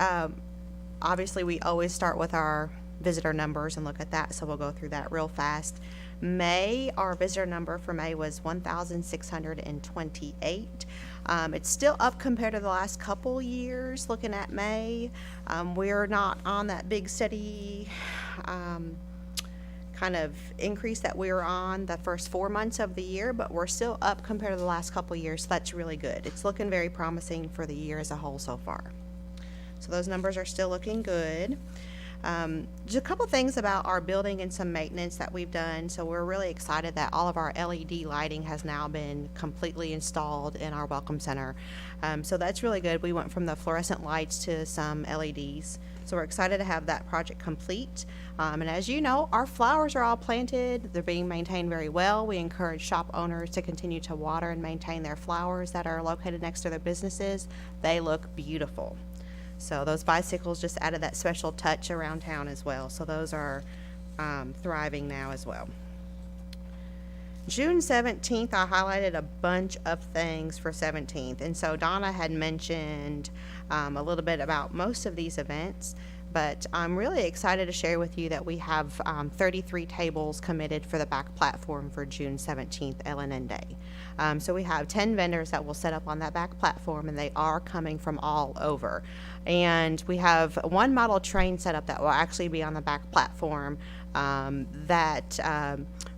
obviously, we always start with our visitor numbers and look at that, so we'll go through that real fast. May, our visitor number for May was 1,628. It's still up compared to the last couple years, looking at May. We're not on that big steady kind of increase that we were on the first 4 months of the year, but we're still up compared to the last couple years, so that's really good. It's looking very promising for the year as a whole so far. So those numbers are still looking good. Just a couple things about our building and some maintenance that we've done. So we're really excited that all of our LED lighting has now been completely installed in our Welcome Center. So that's really good. We went from the fluorescent lights to some LEDs. So we're excited to have that project complete. And as you know, our flowers are all planted. They're being maintained very well. We encourage shop owners to continue to water and maintain their flowers that are located next to their businesses. They look beautiful. So those bicycles just added that special touch around town as well. So those are thriving now as well. June 17th, I highlighted a bunch of things for 17th. And so Donna had mentioned a little bit about most of these events, but I'm really excited to share with you that we have 33 tables committed for the back platform for June 17th, LNN Day. So we have 10 vendors that will set up on that back platform, and they are coming from all over. And we have one model train set up that will actually be on the back platform that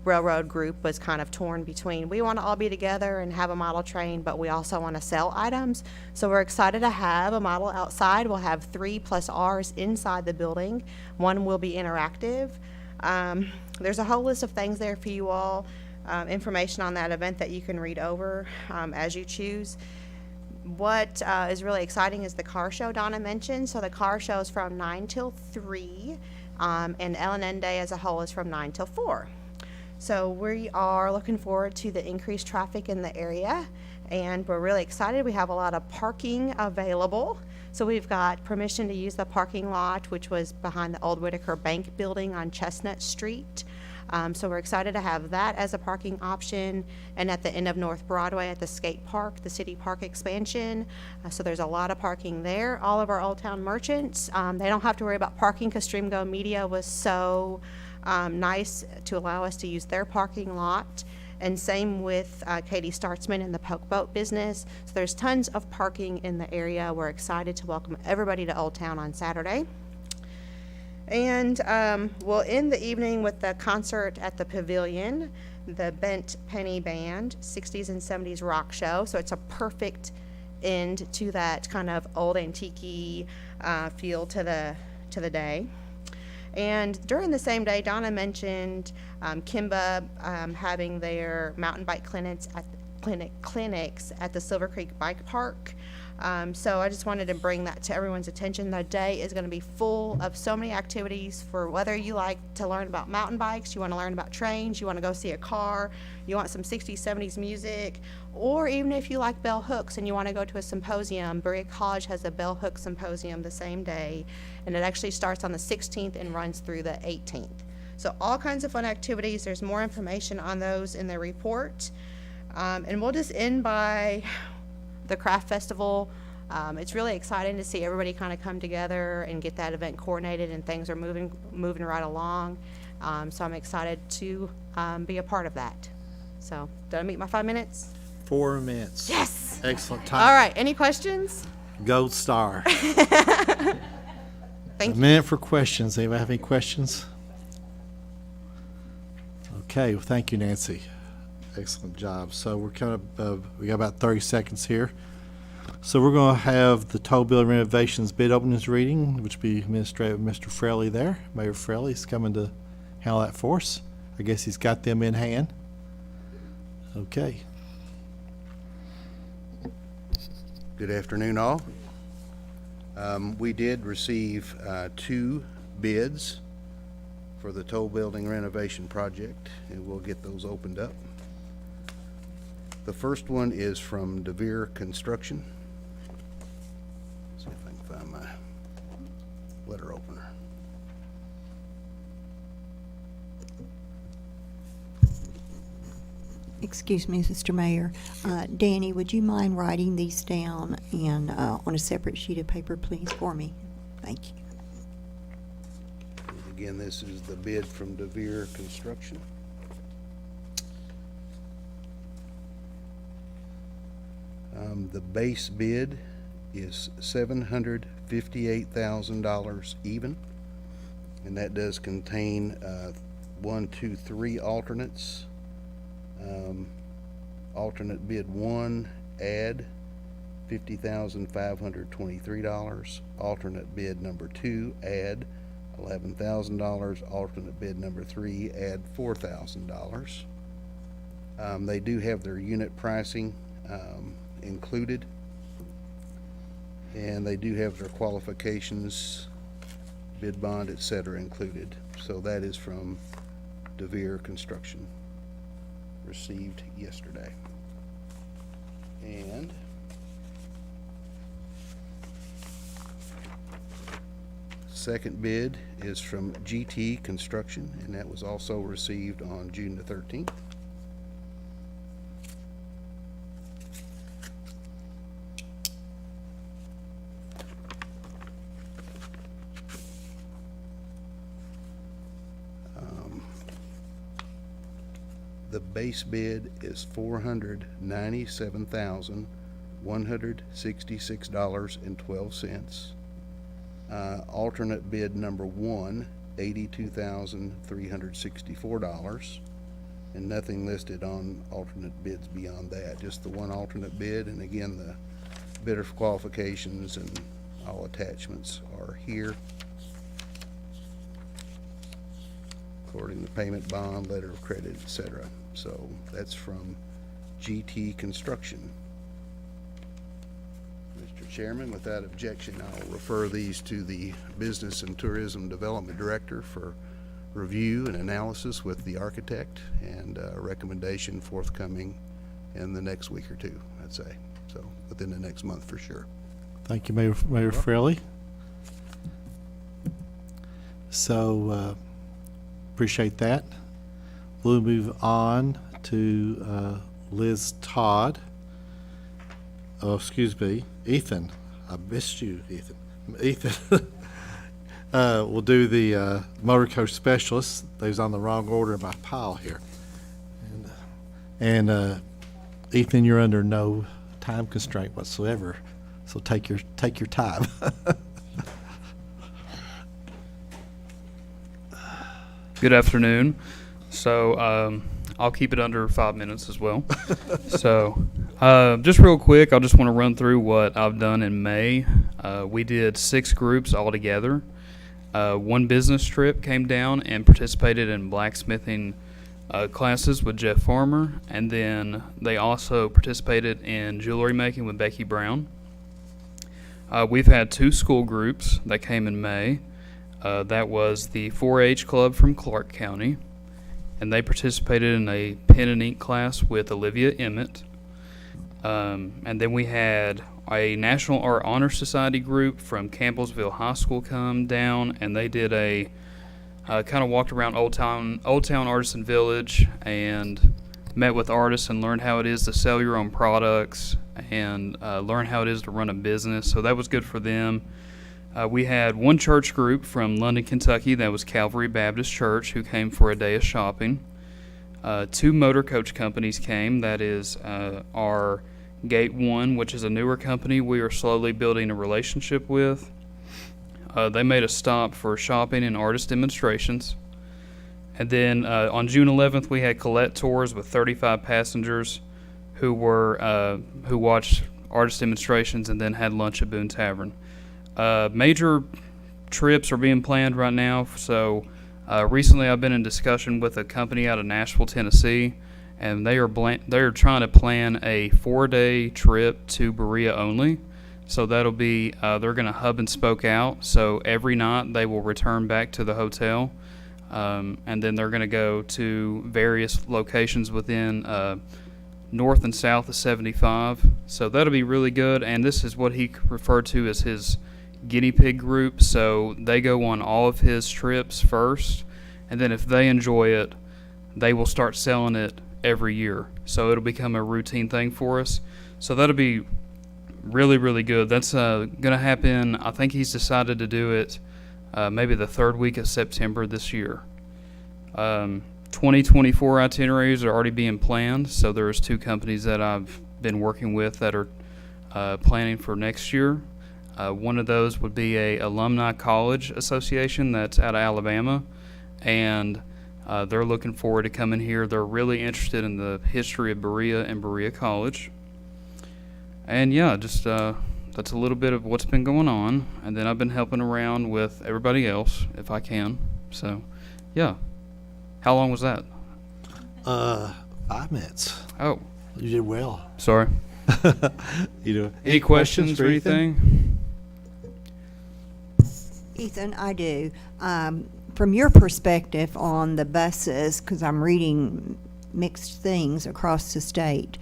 railroad group was kind of torn between. We want to all be together and have a model train, but we also want to sell items. So we're excited to have a model outside. We'll have 3 plus ours inside the building. One will be interactive. There's a whole list of things there for you all. Information on that event that you can read over as you choose. What is really exciting is the car show Donna mentioned. So the car show is from 9 till 3, and LNN Day as a whole is from 9 till 4. So we are looking forward to the increased traffic in the area, and we're really excited. We have a lot of parking available. So we've got permission to use the parking lot, which was behind the old Whitaker Bank building on Chestnut Street. So we're excited to have that as a parking option, and at the end of North Broadway at the skate park, the city park expansion. So there's a lot of parking there. All of our Old Town merchants, they don't have to worry about parking because Stream Go Media was so nice to allow us to use their parking lot. And same with Katie Startzman in the poke boat business. So there's tons of parking in the area. We're excited to welcome everybody to Old Town on Saturday. And we'll end the evening with the concert at the Pavilion, the Bent Penny Band, 60s and 70s rock show. So it's a perfect end to that kind of old antique-y feel to to the day. And during the same day, Donna mentioned Kimba having their mountain bike clinics at the Silver Creek Bike Park. So I just wanted to bring that to everyone's attention. The day is going to be full of so many activities for whether you like to learn about mountain bikes, you want to learn about trains, you want to go see a car, you want some 60s, 70s music, or even if you like bell hooks and you want to go to a symposium. Berea College has a bell hook symposium the same day, and it actually starts on the 16th and runs through the 18th. So all kinds of fun activities. There's more information on those in the report. And we'll just end by the craft festival. It's really exciting to see everybody kind of come together and get that event coordinated, and things are moving right along. So I'm excited to be a part of that. So did I meet my 5 minutes? 4 minutes. Yes. Excellent time. All right. Any questions? Gold star. Thank A you. minute for questions. Anybody have any questions? Okay, well, thank you, Nancy. Excellent job. So we're kind of, we got about 30 seconds here. So we're going to have the toll building renovations bid openings reading, which will be administrative Mr. Fraley there. Mayor Fraley's coming to handle that for us. I guess he's got them in hand. Okay. Good afternoon, all. We did receive 2 bids for the toll building renovation project, and we'll get those opened up. The first one is from DeVere Construction. See if I can find my letter opener. Excuse me, Mr. Mayor. Danny, would you mind writing these down and on a separate sheet of paper, please, for me? Thank you. And again, this is the bid from DeVere Construction. The base bid is $758,000 even, and that does contain 1, 2, 3 alternates. Alternate bid 1, add $50,523. Alternate bid number 2, add $11,000. Alternate bid number 3, add $4,000. They do have their unit pricing included, and they do have their qualifications, bid bond, etc. included. So that is from DeVere Construction, received yesterday. And second bid is from GT Construction, and that was also received on June the 13th. The base bid is $497,166.12. Alternate bid number 1, $82,364, and nothing listed on alternate bids beyond that. Just the one alternate bid, and again, the bidder qualifications and all attachments are here, according to payment bond, letter of credit, etc. So that's from GT Construction. Mr. Chairman, without objection, I'll refer these to the Business and Tourism Development Director for review and analysis with the architect, and a recommendation forthcoming in the next week or two, I'd say. So within the next month for sure. Thank you, Mayor Fraley. So, appreciate that. We'll move on to Liz Todd. Oh, excuse me, Ethan. I missed you, Ethan. Ethan. We'll do the motor coach specialist. Those on the wrong order in my pile here. And Ethan, you're under no time constraint whatsoever, so take your time. Good afternoon. So I'll keep it under 5 minutes as well. So just real quick, I just want to run through what I've done in May. We did 6 groups all together. One business trip came down and participated in blacksmithing classes with Jeff Farmer, and then they also participated in jewelry making with Becky Brown. We've had 2 school groups that came in May. That was the 4-H club from Clark County, and they participated in a pen and ink class with Olivia Emmett. And then we had a National Art Honor Society group from Campbellsville High School come down, and they did a kind of walked around Old Town Artisan Village and met with artists and learned how it is to sell your own products and learn how it is to run a business. So that was good for them. We had one church group from London, Kentucky, that was Calvary Baptist Church, who came for a day of shopping. 2 motor coach companies came. That is our Gate 1, which is a newer company we are slowly building a relationship with. They made a stop for shopping and artist demonstrations. And then on June 11th, we had Colette Tours with 35 passengers who watched artist demonstrations and then had lunch at Boone Tavern. Major trips are being planned right now. So recently I've been in discussion with a company out of Nashville, Tennessee, and they are trying to plan a 4-day trip to Berea only. So that'll be, they're going to hub and spoke out. So every night they will return back to the hotel. And then they're going to go to various locations within north and south of 75. So that'll be really good. And this is what he referred to as his guinea pig group. So they go on all of his trips first. And then if they enjoy it, they will start selling it every year. So it'll become a routine thing for us. So that'll be really, really good. That's going to happen. I think he's decided to do it maybe the 3rd week of September this year. 2024 itineraries are already being planned. So there's 2 companies that I've been working with that are planning for next year. One of those would be a alumni college association that's out of Alabama, and they're looking forward to coming here. They're really interested in the history of Berea and Berea College. And yeah, just that's a little bit of what's been going on. And then I've been helping around with everybody else if I can. So, yeah. How long was that? 5 minutes. Oh, You did well. sorry. Any questions or anything? Ethan, I do. From your perspective on the buses, because I'm reading mixed things across the state,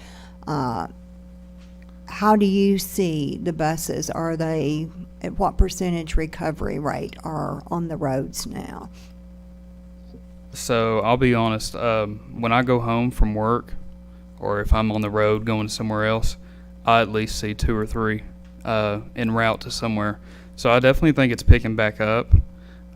how do you see the buses? Are they, at what percentage recovery rate are on the roads now? So I'll be honest, when I go home from work, or if I'm on the road going somewhere else, I at least see 2 or 3 en route to somewhere. So I definitely think it's picking back up.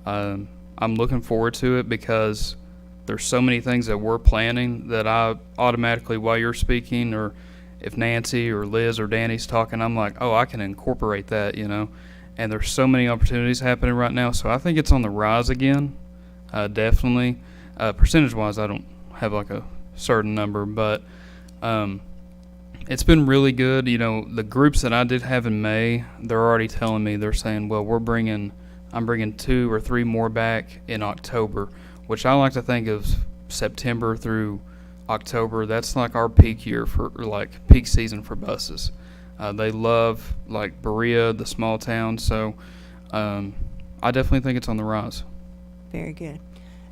I'm looking forward to it because there's so many things that we're planning that I automatically, while you're speaking, or if Nancy or Liz or Danny's talking, I'm like, oh, I can incorporate that, And there's so many opportunities happening right now. So I think it's on the rise again, definitely. Percentage-wise, I don't have like a certain number, but it's been really good. The groups that I did have in May, they're already telling me, they're saying, well, I'm bringing 2 or 3 more back in October, which I like to think of September through October. That's like our peak year peak season for buses. They love like Berea, the small town. So I definitely think it's on the rise. Very good.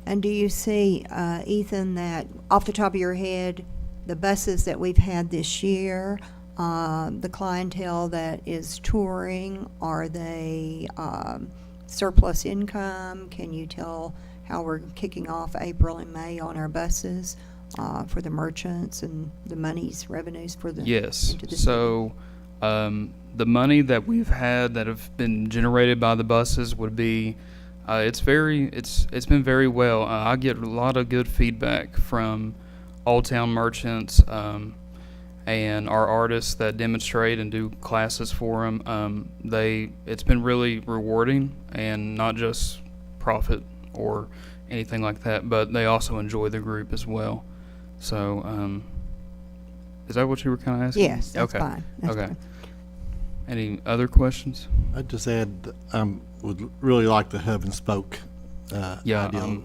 And do you see, Ethan, that off the top of your head, the buses that we've had this year, the clientele that is touring, are they surplus income? Can you tell how we're kicking off April and May on our buses for the merchants and the revenues for the Yes. into the So the money that we've had that have been generated by the buses would be it's been very well. I get a lot of good feedback from Old Town merchants and our artists that demonstrate and do classes for them. It's been really rewarding, and not just profit or anything like that, but they also enjoy the group as well. So is that what you were kind of asking? Yes, that's Okay. fine. That's Okay. fine. Any other questions? I'd just add, would really like the hub and spoke Yeah, idea.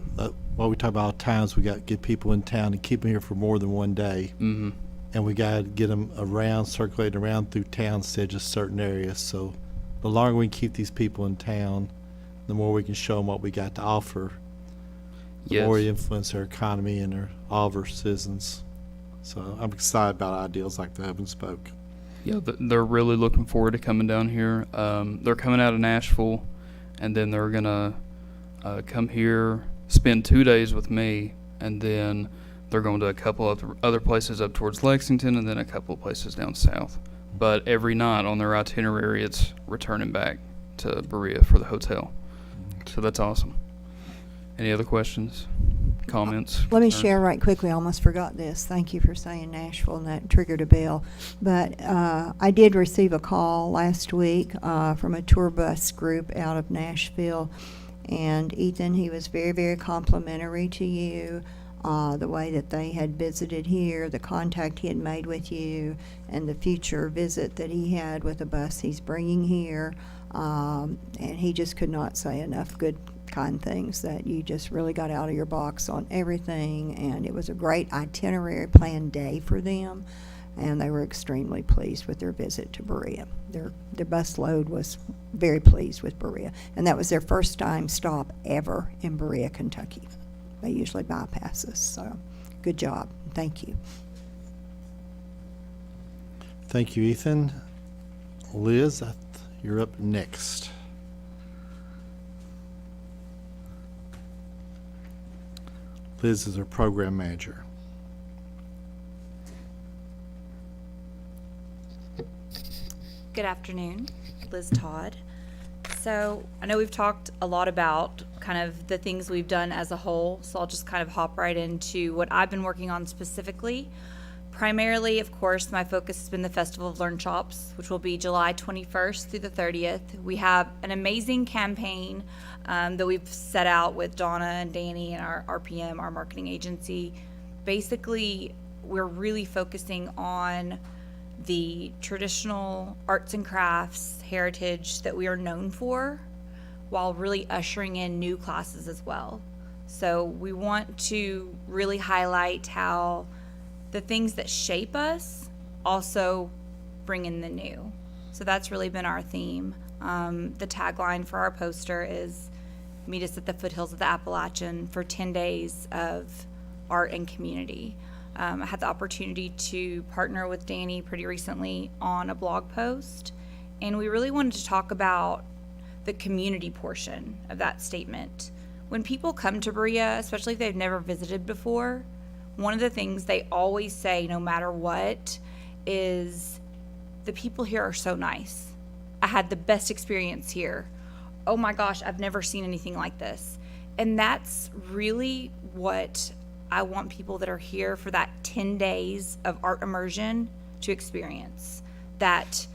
What we talk about all the times, we got to get people in town and keep them here for more than one day. Mm-hmm. And we got to get them around, circulating around through town instead of just certain areas. So the longer we can keep these people in town, the more we can show them what we got to offer, the more we influence their economy and all of our citizens. So I'm excited about ideas like the hub and spoke. Yeah, they're really looking forward to coming down here. They're coming out of Nashville, and then they're gonna come here, spend 2 days with me, and then they're going to a couple of other places up towards Lexington, and then a couple of places down south. But every night on their itinerary, it's returning back to Berea for the hotel. So that's awesome. Any other questions, comments? Let me concerns? share right quickly. I almost forgot this. Thank you for saying Nashville, and that triggered a bell. But I did receive a call last week from a tour bus group out of Nashville. And Ethan, he was very, very complimentary to you, the way that they had visited here, the contact he had made with you, and the future visit that he had with the bus he's bringing here. And he just could not say enough good, kind things, that you just really got out of your box on everything, and it was a great itinerary planned day for them, and they were extremely pleased with their visit to Berea. Their bus load was very pleased with Berea, and that was their first time stop ever in Berea, Kentucky. They usually bypass us, so good job. Thank you. Thank you, Ethan. Liz, you're up next. Liz is our program manager. Good afternoon, Liz Todd. So I know we've talked a lot about kind of the things we've done as a whole, so I'll just kind of hop right into what I've been working on specifically. Primarily, of course, my focus has been the Festival of Learn Shops, which will be July 21st through the 30th. We have an amazing campaign that we've set out with Donna and Danny and our RPM, our marketing agency. Basically, we're really focusing on the traditional arts and crafts heritage that we are known for, while really ushering in new classes as well. So we want to really highlight how the things that shape us also bring in the new. So that's really been our theme. The tagline for our poster is "Meet us at the foothills of the Appalachian for 10 days of art and community." I had the opportunity to partner with Danny pretty recently on a blog post, and we really wanted to talk about the community portion of that statement. When people come to Berea, especially if they've never visited before, one of the things they always say, no matter what, is the people here are so nice. I had the best experience here. Oh my gosh, I've never seen anything like this. And that's really what I want people that are here for that 10 days of art immersion to experience. That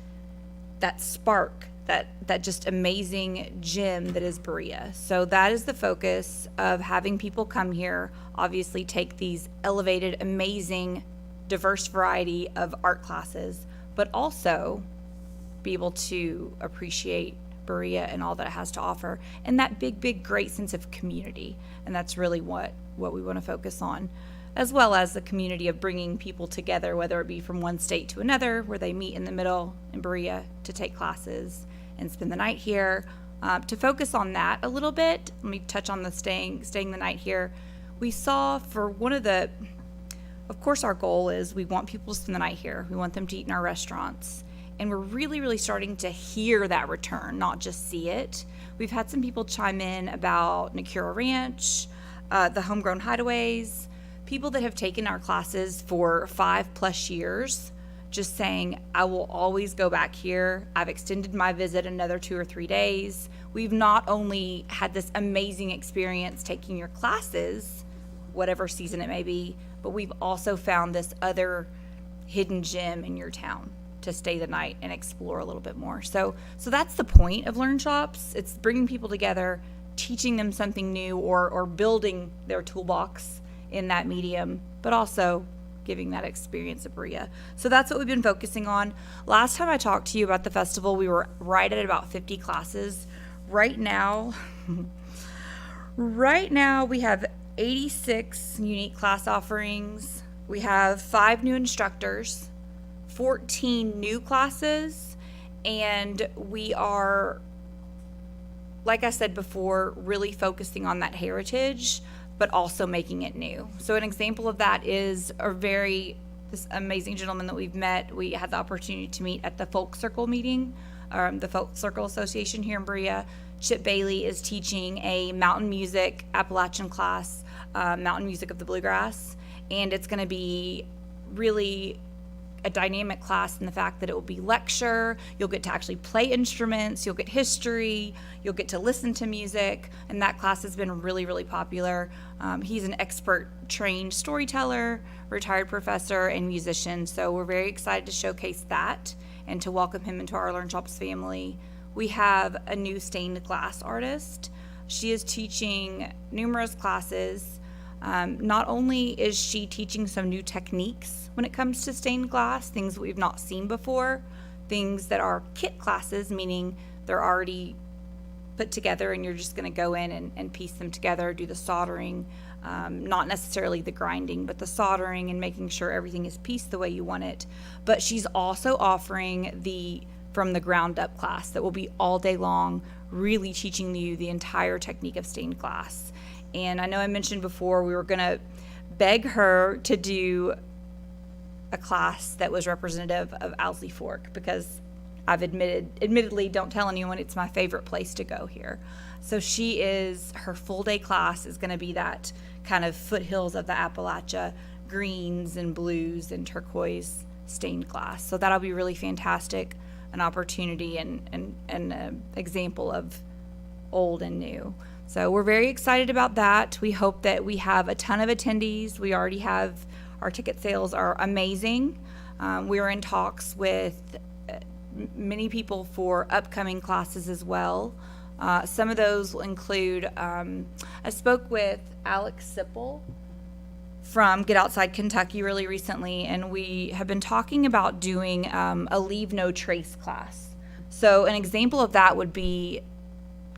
spark, that just amazing gem that is Berea. So that is the focus of having people come here, obviously take these elevated, amazing, diverse variety of art classes, but also be able to appreciate Berea and all that it has to offer, and that big, great sense of community. And that's really what we want to focus on, as well as the community of bringing people together, whether it be from one state to another, where they meet in the middle in Berea to take classes and spend the night here. To focus on that a little bit, let me touch on the staying the night here. We saw for one of the, of course our goal is we want people to spend the night here. We want them to eat in our restaurants. And we're really starting to hear that return, not just see it. We've had some people chime in about Nakura Ranch, the Homegrown Hideaways, people that have taken our classes for 5+ years, just saying, I will always go back here. I've extended my visit another 2 or 3 days. We've not only had this amazing experience taking your classes, whatever season it may be, but we've also found this other hidden gem in your town to stay the night and explore a little bit more. So that's the point of Learn Shops. It's bringing people together, teaching them something new, or building their toolbox in that medium, but also giving that experience of Berea. So that's what we've been focusing on. Last time I talked to you about the festival, we were right at about 50 classes right now, right now we have 86 unique class offerings. We have 5 new instructors, 14 new classes, and we are, like I said before, really focusing on that heritage, but also making it new. So an example of that is this amazing gentleman that we've met. We had the opportunity to meet at the Folk Circle meeting, the Folk Circle Association here in Berea. Chip Bailey is teaching a mountain music Appalachian class, mountain music of the bluegrass, and it's going to be really a dynamic class in the fact that it will be lecture, you'll get to actually play instruments, you'll get history, you'll get to listen to music, and that class has been really, really popular. He's an expert trained storyteller, retired professor, and musician, so we're very excited to showcase that and to welcome him into our Learn Shops family. We have a new stained glass artist. She is teaching numerous classes. Not only is she teaching some new techniques when it comes to stained glass, things that we've not seen before, things that are kit classes, meaning they're already put together and you're just going to go in and piece them together, do the soldering, not necessarily the grinding, but the soldering and making sure everything is pieced the way you want it. But she's also offering the from the ground up class that will be all day long, really teaching you the entire technique of stained glass. And I know I mentioned before we were going to beg her to do a class that was representative of Owsley Fork, because I've admittedly don't tell anyone it's my favorite place to go here. So her full day class is going to be that kind of foothills of the Appalachia, greens and blues and turquoise stained glass. So that'll be really fantastic, an opportunity and an example of old and new. So we're very excited about that. We hope that we have a ton of attendees. We already have, our ticket sales are amazing. We are in talks with many people for upcoming classes as well. Some of those will include, I spoke with Alex Sipple from Get Outside Kentucky really recently, and we have been talking about doing a Leave No Trace class. So an example of that would be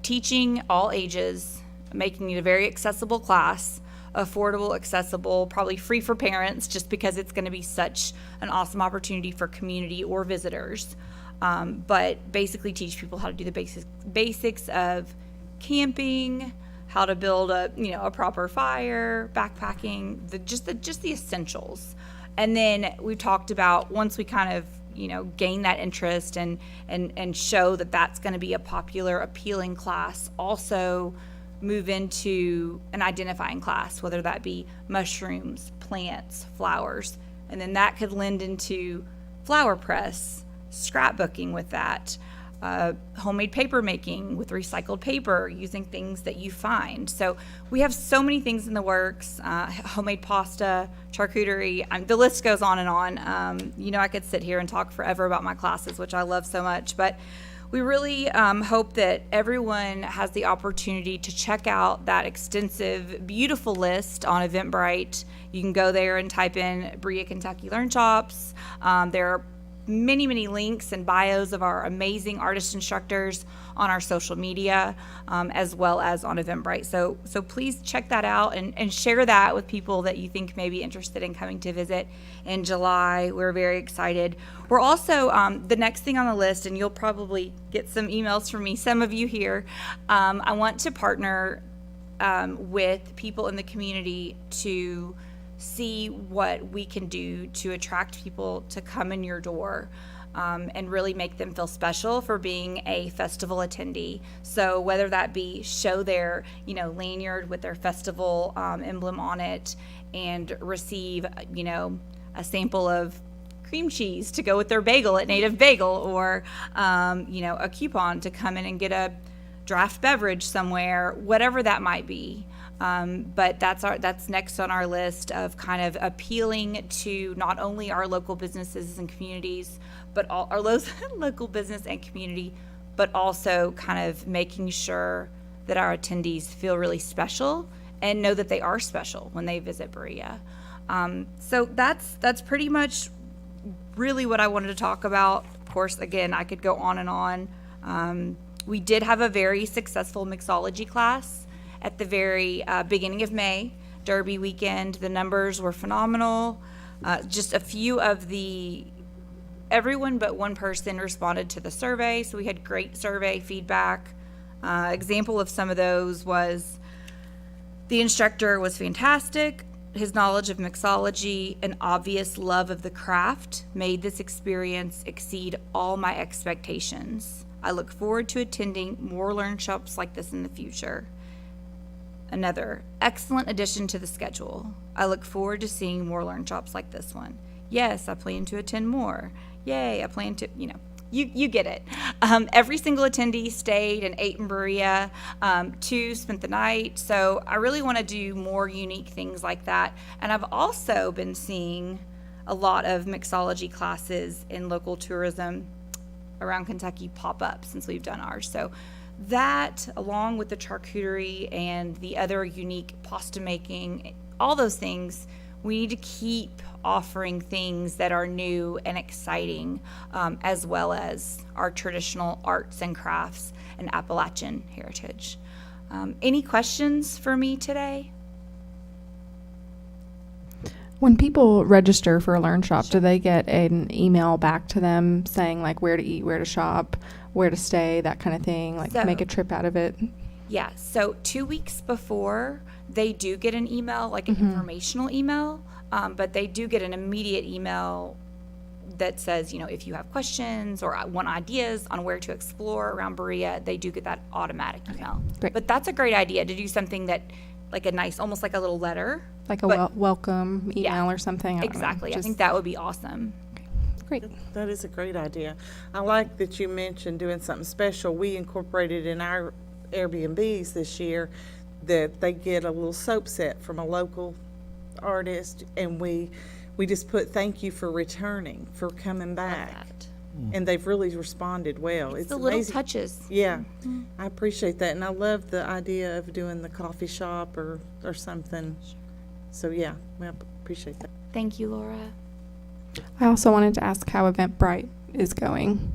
teaching all ages, making it a very accessible class, affordable, accessible, probably free for parents, just because it's going to be such an awesome opportunity for community or visitors. But basically teach people how to do the basics of camping, how to build a proper fire, backpacking, just the essentials. And then we talked about, once we kind of gain that interest and show that that's going to be a popular, appealing class, also move into an identifying class, whether that be mushrooms, plants, flowers, and then that could lend into flower press, scrapbooking with that, homemade paper making with recycled paper, using things that you find. So we have so many things in the works, homemade pasta, charcuterie, the list goes on and on. I could sit here and talk forever about my classes, which I love so much, but we really hope that everyone has the opportunity to check out that extensive, beautiful list on Eventbrite. You can go there and type in Berea, Kentucky Learn Shops. There are many, many links and bios of our amazing artist instructors on our social media, as well as on Eventbrite. So please check that out and share that with people that you think may be interested in coming to visit in July. We're very excited. We're also, the next thing on the list, and you'll probably get some emails from me, some of you here, I want to partner with people in the community to see what we can do to attract people to come in your door, and really make them feel special for being a festival attendee. So whether that be show their lanyard with their festival emblem on it and receive a sample of cream cheese to go with their bagel at Native Bagel, or a coupon to come in and get a draft beverage somewhere, whatever that might be. But that's next on our list of kind of appealing to not only our local businesses and communities, but all our local business and community, but also kind of making sure that our attendees feel really special and know that they are special when they visit Berea. So that's pretty much really what I wanted to talk about. Of course, again, I could go on and on. We did have a very successful mixology class at the very beginning of May, Derby weekend. The numbers were phenomenal. Just a few of everyone but one person responded to the survey, so we had great survey feedback. Example of some of those was the instructor was fantastic. His knowledge of mixology and obvious love of the craft made this experience exceed all my expectations. I look forward to attending more learn shops like this in the future. Another excellent addition to the schedule. I look forward to seeing more learn shops like this one. Yes, I plan to attend more. Yay, I plan to, you get it. Every single attendee stayed and ate in Berea. 2 spent the night. So I really want to do more unique things like that. And I've also been seeing a lot of mixology classes in local tourism around Kentucky pop up since we've done ours. So that, along with the charcuterie and the other unique pasta making, all those things, we need to keep offering things that are new and exciting, as well as our traditional arts and crafts and Appalachian heritage. Any questions for me today? When people register for a Learn Shop, do they get an email back to them saying like where to eat, where to shop, where to stay, that kind of thing, like So- make a trip out of it? Yeah, so 2 weeks before, they do get an email, like an informational email, but they do get an immediate email that says, if you have questions or want ideas on where to explore around Berea, they do get that automatic email. Great. But that's a great idea to do something that, like a nice, almost like a little letter. Like a But- welcome email Yeah, or something? I don't know, Exactly. I just- think that would be awesome. Great. That is a great idea. I like that you mentioned doing something special. We incorporated in our Airbnbs this year that they get a little soap set from a local artist, and we just put thank you for returning, for coming back. That. And they've really responded well. It's the little amazing. touches. Yeah, I appreciate that, and I love the idea of doing the coffee shop or something. So, yeah, I appreciate that. Thank you, Laura. I also wanted to ask how Eventbrite is going.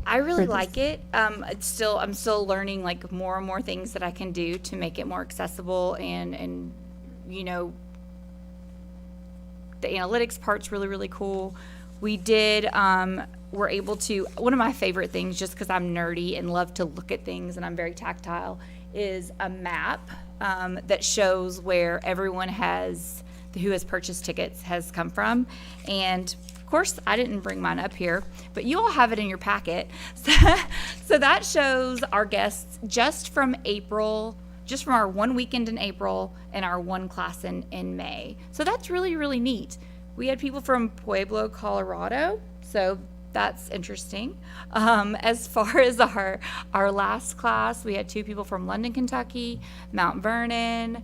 I really For this. like it. I'm still learning like more and more things that I can do to make it more accessible, and the analytics part's really, really cool. We did, we're able to, one of my favorite things, just because I'm nerdy and love to look at things and I'm very tactile, is a map that shows where everyone who has purchased tickets has come from. And of course, I didn't bring mine up here, but you all have it in your packet. So that shows our guests just from our one weekend in April and our one class in May. So that's really, really neat. We had people from Pueblo, Colorado, so that's interesting. As far as our last class, we had 2 people from London, Kentucky, Mount Vernon,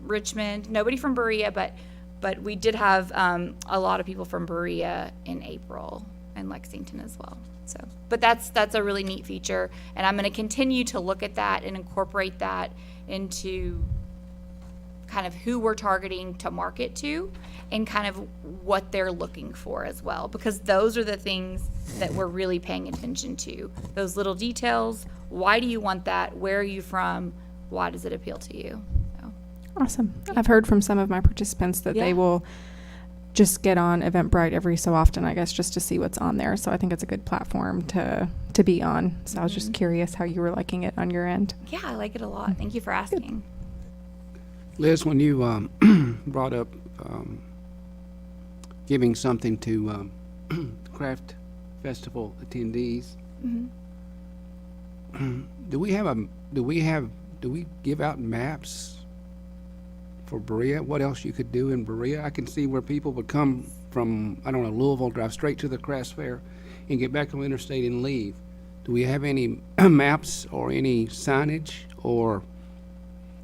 Richmond, nobody from Berea, but we did have a lot of people from Berea in April and Lexington as well. So, but that's a really neat feature, and I'm going to continue to look at that and incorporate that into kind of who we're targeting to market to and kind of what they're looking for as well, because those are the things that we're really paying attention to. Those little details. Why do you want that? Where are you from? Why does it appeal to you? So. Awesome. I've heard from some of my participants that Yeah. they will just get on Eventbrite every so often, I guess, just to see what's on there. So I think it's a good platform to be on. So I was just curious how you were liking it on your end. Yeah, I like it a lot. Thank you for asking. Liz, when you brought up giving something to craft festival attendees, do we give out maps for Berea? What else you could do in Berea? I can see where people would come from, I don't know, Louisville, drive straight to the craft fair and get back on the interstate and leave. Do we have any maps or any signage or?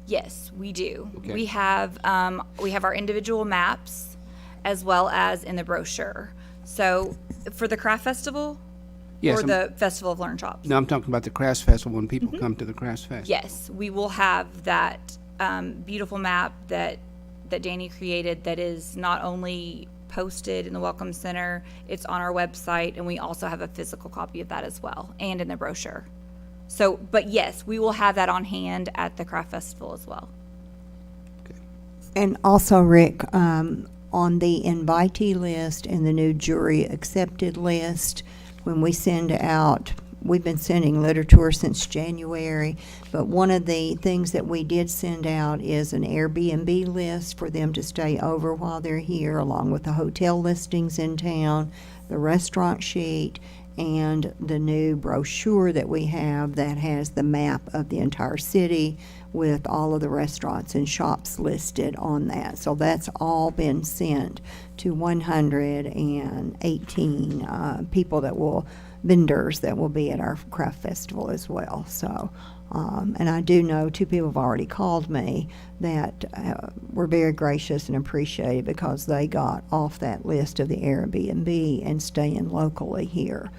Yes, we do. Okay. We have our individual maps as well as in the brochure. So for the craft festival Yes, or I'm- the Festival of Learn Shops. No, I'm talking about the Crafts Festival when people come to the Crafts Fest. Yes, we will have that beautiful map that Danny created that is not only posted in the Welcome Center, it's on our website, and we also have a physical copy of that as well, and in the brochure. So, but yes, we will have that on hand at the craft festival as well. And also, Rick, on the invitee list and the new jury accepted list, when we send out, we've been sending literature since January, but one of the things that we did send out is an Airbnb list for them to stay over while they're here, along with the hotel listings in town, the restaurant sheet, and the new brochure that we have that has the map of the entire city with all of the restaurants and shops listed on that. So that's all been sent to 118 people vendors that will be at our craft festival as well. So, and I do know 2 people have already called me that were very gracious and appreciated because they got off that list of the Airbnb and staying locally here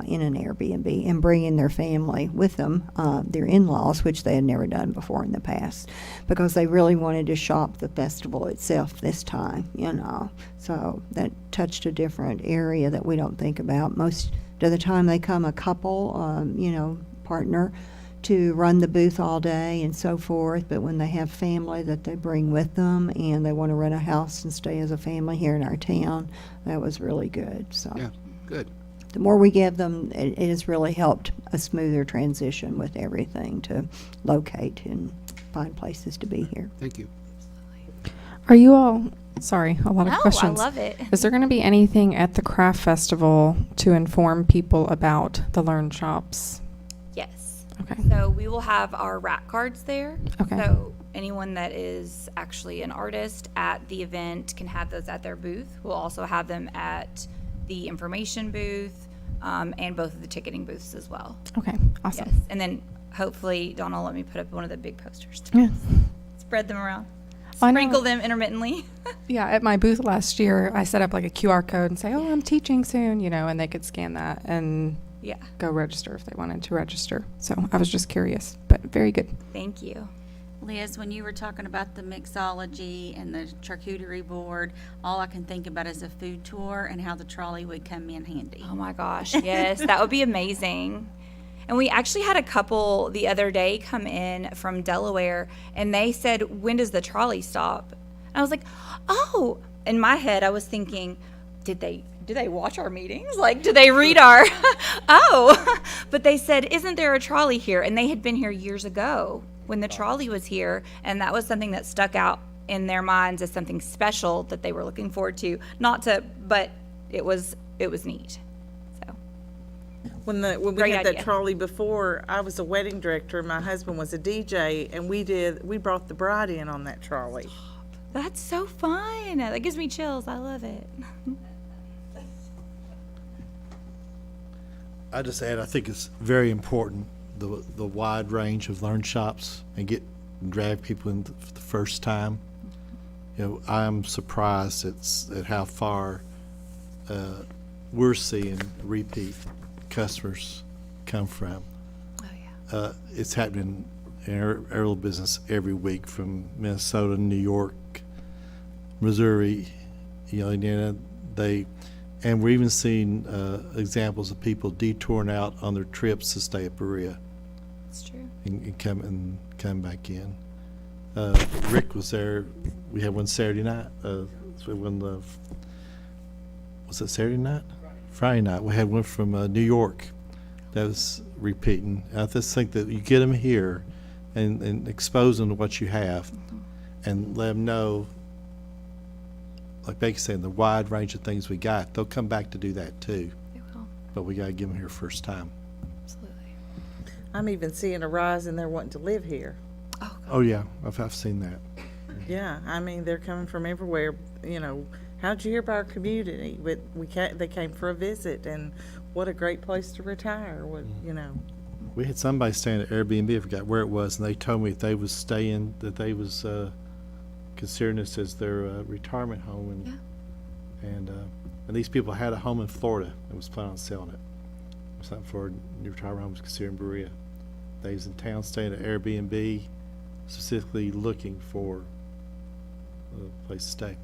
in an Airbnb and bringing their family with them, their in-laws, which they had never done before in the past, because they really wanted to shop the festival itself this time, you know. So that touched a different area that we don't think about. Most of the time they come a couple, you know, partner to run the booth all day and so forth, but when they have family that they bring with them and they want to rent a house and stay as a family here in our town, that was really good. So Yeah, good. the more we give them, it has really helped a smoother transition with everything to locate and find places to be here. Thank you. Are you all, sorry, a lot of No, questions. I love it. Is there going to be anything at the craft festival to inform people about the Learn Shops? Yes. Okay. So we will have our rack cards there. Okay. So anyone that is actually an artist at the event can have those at their booth. We'll also have them at the information booth, and both of the ticketing booths as well. Okay, awesome. Yes. And then hopefully Dawn will let me put up one of the big posters. Yeah. Spread them around. I know. Sprinkle them intermittently. Yeah, at my booth last year, I set up like a QR code and say, oh, I'm teaching soon, you know, and they could scan that and Yeah. go register if they wanted to register. So I was just curious, but very good. Thank you. Liz, when you were talking about the mixology and the charcuterie board, all I can think about is a food tour and how the trolley would come in handy. Oh my gosh, yes, that would be amazing. And we actually had a couple the other day come in from Delaware, and they said, when does the trolley stop? And I was like, oh, in my head, I was thinking, do they watch our meetings? Like, do they read our, oh, but they said, isn't there a trolley here? And they had been here years ago when the trolley was here, and that was something that stuck out in their minds as something special that they were looking forward to. But it was neat. So When we Great had that idea. trolley before, I was a wedding director, and my husband was a DJ, and we brought the bride in on that trolley. that's so fun. That gives me chills. I love it. I just add, I think it's very important, the wide range of Learn Shops and drag people in for the first time. You know, I'm surprised at how far we're seeing repeat customers come from. Oh yeah. It's happening in our little business every week from Minnesota, New York, Missouri, you know, Indiana. And we're even seeing examples of people detouring out on their trips to stay at Berea It's true. and come back in. Rick was there. We had one Saturday night. Was it Saturday night? Friday night. We had one from New York that was repeating. I just think that you get them here and expose them to what you have, and let them know, like Becky's saying, the wide range of things we got. They'll come back to do that too, They will. but we got to give them here first time. Absolutely. I'm even seeing a rise in their wanting to live here. Oh yeah, I've seen that. Yeah, I mean, they're coming from everywhere, you know. How'd you hear about our community? But they came for a visit, and what a great place to retire, you know. We had somebody staying at Airbnb, I forgot where it was, and they told me if they was staying, that they was considering this as their retirement home, and these people had a home in Florida and was planning on selling it. Something for new retirement homes considering Berea. They was in town staying at Airbnb, specifically looking for a place to stay.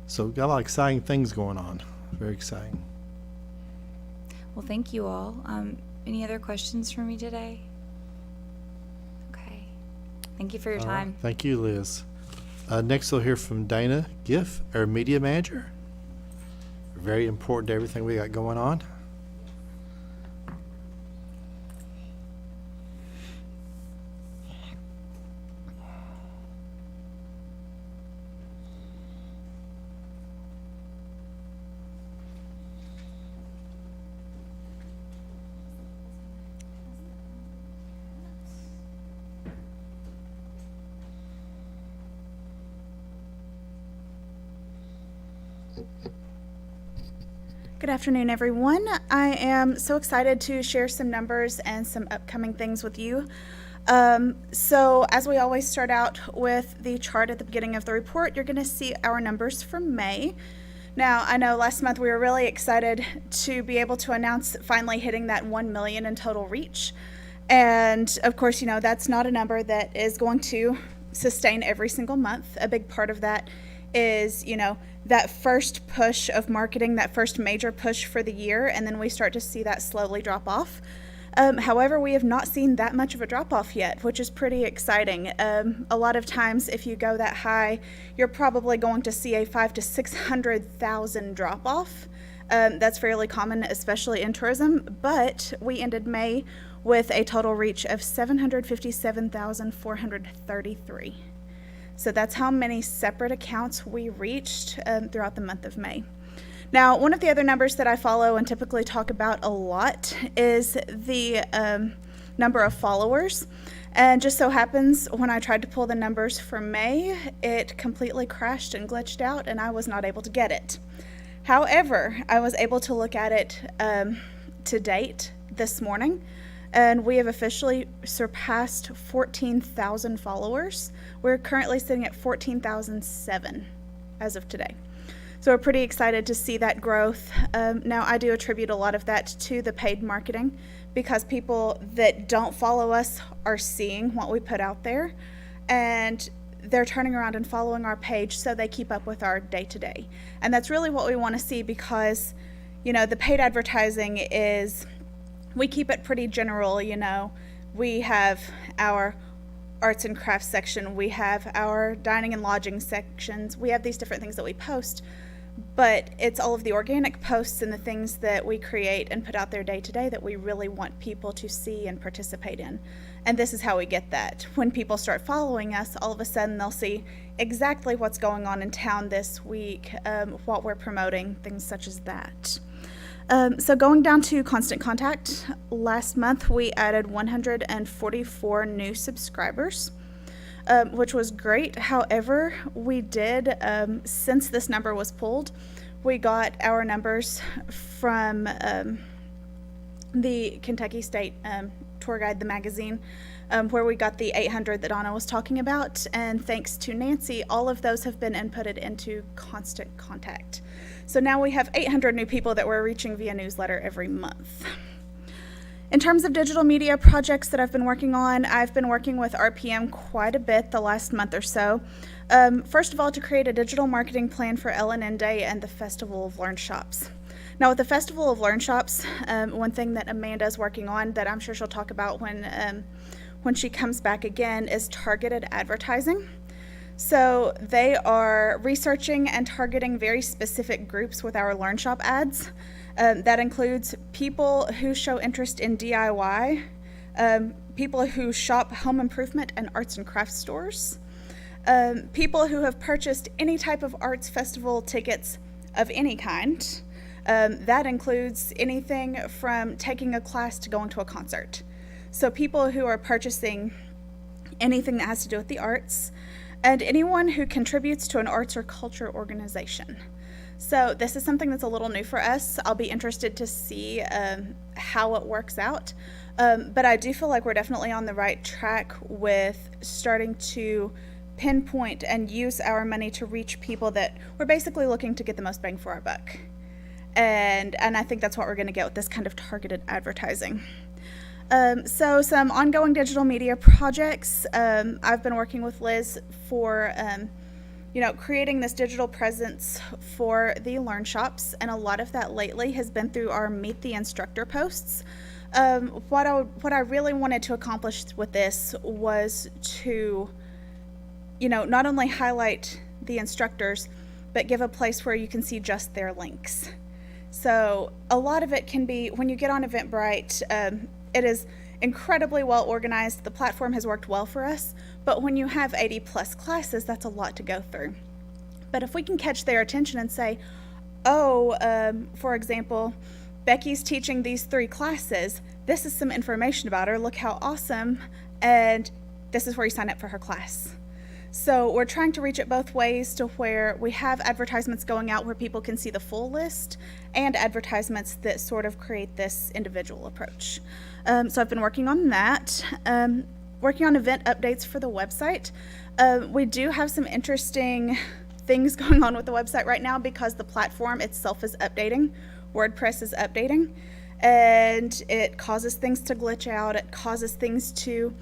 So got a lot of exciting things going on. Very exciting. Well, thank you all. Any other questions for me today? Okay. Thank you for your All right. time. Thank you, Liz. Next, we'll hear from Dana Giff, our media manager. Very important to everything we got going on. Good afternoon, everyone. I am so excited to share some numbers and some upcoming things with you. So as we always start out with the chart at the beginning of the report, you're going to see our numbers for May. Now, I know last month we were really excited to be able to announce finally hitting that 1 million in total reach. And of course, you know, that's not a number that is going to sustain every single month. A big part of that is, you know, that first push of marketing, that first major push for the year, and then we start to see that slowly drop off. However, we have not seen that much of a drop off yet, which is pretty exciting. A lot of times, if you go that high, you're probably going to see a 500,000 to 600,000 drop off. That's fairly common, especially in tourism, but we ended May with a total reach of 757,433. So that's how many separate accounts we reached throughout the month of May. Now, one of the other numbers that I follow and typically talk about a lot is the number of followers. And just so happens, when I tried to pull the numbers for May, it completely crashed and glitched out, and I was not able to get it. However, I was able to look at it to date this morning, and we have officially surpassed 14,000 followers. We're currently sitting at 14,007 as of today. So we're pretty excited to see that growth. Now, I do attribute a lot of that to the paid marketing, because people that don't follow us are seeing what we put out there, and they're turning around and following our page so they keep up with our day-to-day. And that's really what we want to see, because, you know, the paid advertising is, we keep it pretty general. You know, we have our arts and crafts section, we have our dining and lodging sections, we have these different things that we post, but it's all of the organic posts and the things that we create and put out there day to day that we really want people to see and participate in. And this is how we get that. When people start following us, all of a sudden they'll see exactly what's going on in town this week, what we're promoting, things such as that. So going down to Constant Contact, last month we added 144 new subscribers, which was great. However, we did, since this number was pulled, we got our numbers from the Kentucky State Tour Guide, the magazine, where we got the 800 that Anna was talking about. And thanks to Nancy, all of those have been inputted into Constant Contact. So now we have 800 new people that we're reaching via newsletter every month. In terms of digital media projects that I've been working on, I've been working with RPM quite a bit the last month or so. First of all, to create a digital marketing plan for LNN Day and the Festival of Learn Shops. Now, with the Festival of Learn Shops, one thing that Amanda is working on that I'm sure she'll talk about when she comes back again is targeted advertising. So they are researching and targeting very specific groups with our Learn Shop ads. That includes people who show interest in DIY, people who shop home improvement and arts and crafts stores, people who have purchased any type of arts festival tickets of any kind. That includes anything from taking a class to going to a concert. So people who are purchasing anything that has to do with the arts, and anyone who contributes to an arts or culture organization. So this is something that's a little new for us. I'll be interested to see how it works out. But I do feel like we're definitely on the right track with starting to pinpoint and use our money to reach people that we're basically looking to get the most bang for our buck. And I think that's what we're going to get with this kind of targeted advertising. So some ongoing digital media projects. I've been working with Liz for, creating this digital presence for the Learn Shops, and a lot of that lately has been through our Meet the Instructor posts. What I really wanted to accomplish with this was to, not only highlight the instructors, but give a place where you can see just their links. So a lot of it can be, when you get on Eventbrite, it is incredibly well organized. The platform has worked well for us, but when you have 80 plus classes, that's a lot to go through. But if we can catch their attention and say, for example, Becky's teaching these 3 classes, this is some information about her, look how awesome, and this is where you sign up for her class. So we're trying to reach it both ways, to where we have advertisements going out where people can see the full list, and advertisements that sort of create this individual approach. So I've been working on that, working on event updates for the website. We do have some interesting things going on with the website right now because the platform itself is updating. WordPress is updating, and it causes things to glitch out. It causes things to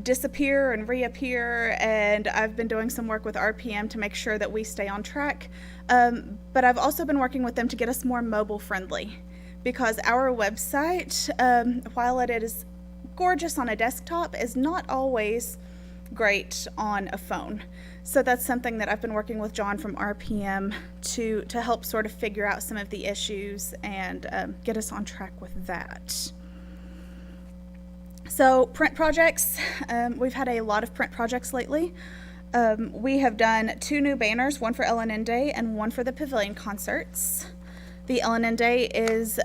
disappear and reappear, and I've been doing some work with RPM to make sure that we stay on track. But I've also been working with them to get us more mobile friendly, because our website, while it is gorgeous on a desktop, is not always great on a phone. So that's something that I've been working with John from RPM to help sort of figure out some of the issues and get us on track with that. So print projects, we've had a lot of print projects lately. We have done 2 new banners, one for LNN Day and one for the Pavilion concerts. The LNN Day is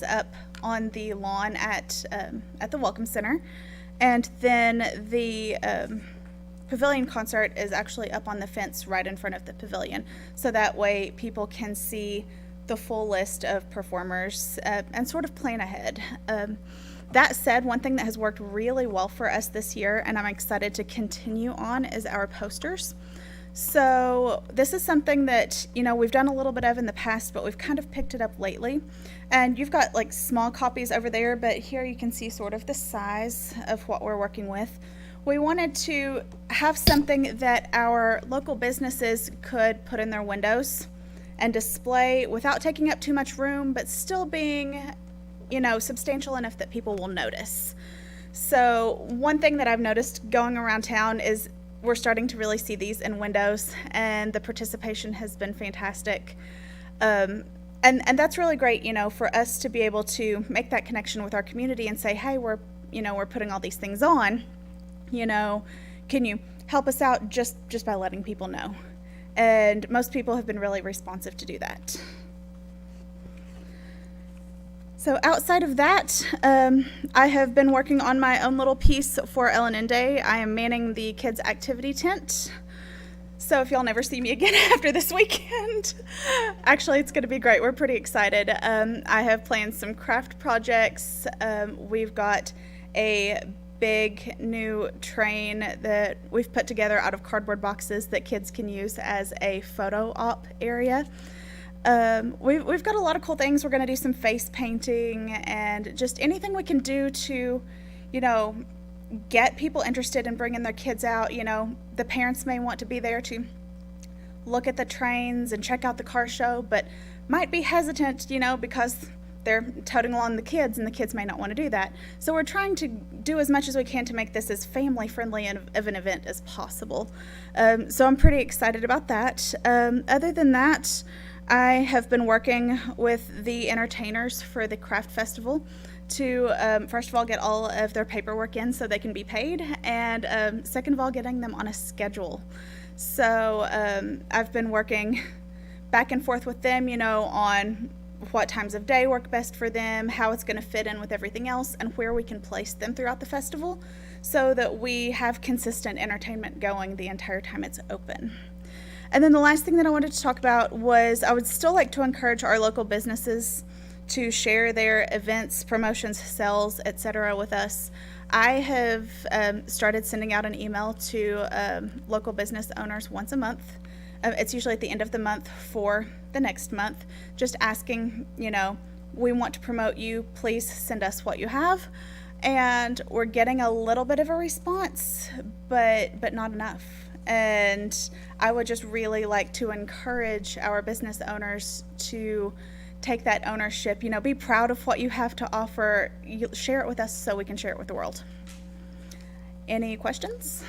up on the lawn at the Welcome Center, and then the Pavilion concert is actually up on the fence right in front of the pavilion, so that way people can see the full list of performers and sort of plan ahead. That said, one thing that has worked really well for us this year, and I'm excited to continue on, is our posters. So this is something that, we've done a little bit of in the past, but we've kind of picked it up lately. And you've got like small copies over there, but here you can see sort of the size of what we're working with. We wanted to have something that our local businesses could put in their windows and display without taking up too much room, but still being, substantial enough that people will notice. So one thing that I've noticed going around town is we're starting to really see these in windows, and the participation has been fantastic. And that's really great, for us to be able to make that connection with our community and say, hey, we're putting all these things on, can you help us out just by letting people know? And most people have been really responsive to do that. So outside of that, I have been working on my own little piece for LNN Day. I am manning the kids' activity tent. So if y'all never see me again after this weekend, actually it's going to be great. We're pretty excited. I have planned some craft projects. We've got a big new train that we've put together out of cardboard boxes that kids can use as a photo op area. We've got a lot of cool things. We're going to do some face painting and just anything we can do to, get people interested in bringing their kids out. The parents may want to be there to look at the trains and check out the car show, but might be hesitant, because they're toting along the kids, and the kids may not want to do that. So we're trying to do as much as we can to make this as family-friendly of an event as possible. So I'm pretty excited about that. Other than that, I have been working with the entertainers for the craft festival to, first of all, get all of their paperwork in so they can be paid, and second of all, getting them on a schedule. So I've been working back and forth with them, on what times of day work best for them, how it's going to fit in with everything else, and where we can place them throughout the festival so that we have consistent entertainment going the entire time it's open. And then the last thing that I wanted to talk about was I would still like to encourage our local businesses to share their events, promotions, sales, etc. with us. I have started sending out an email to local business owners once a month. It's usually at the end of the month for the next month, just asking, we want to promote you, please send us what you have. And we're getting a little bit of a response, but not enough. And I would just really like to encourage our business owners to take that ownership, be proud of what you have to offer. You share it with us so we can share it with the world. Any questions?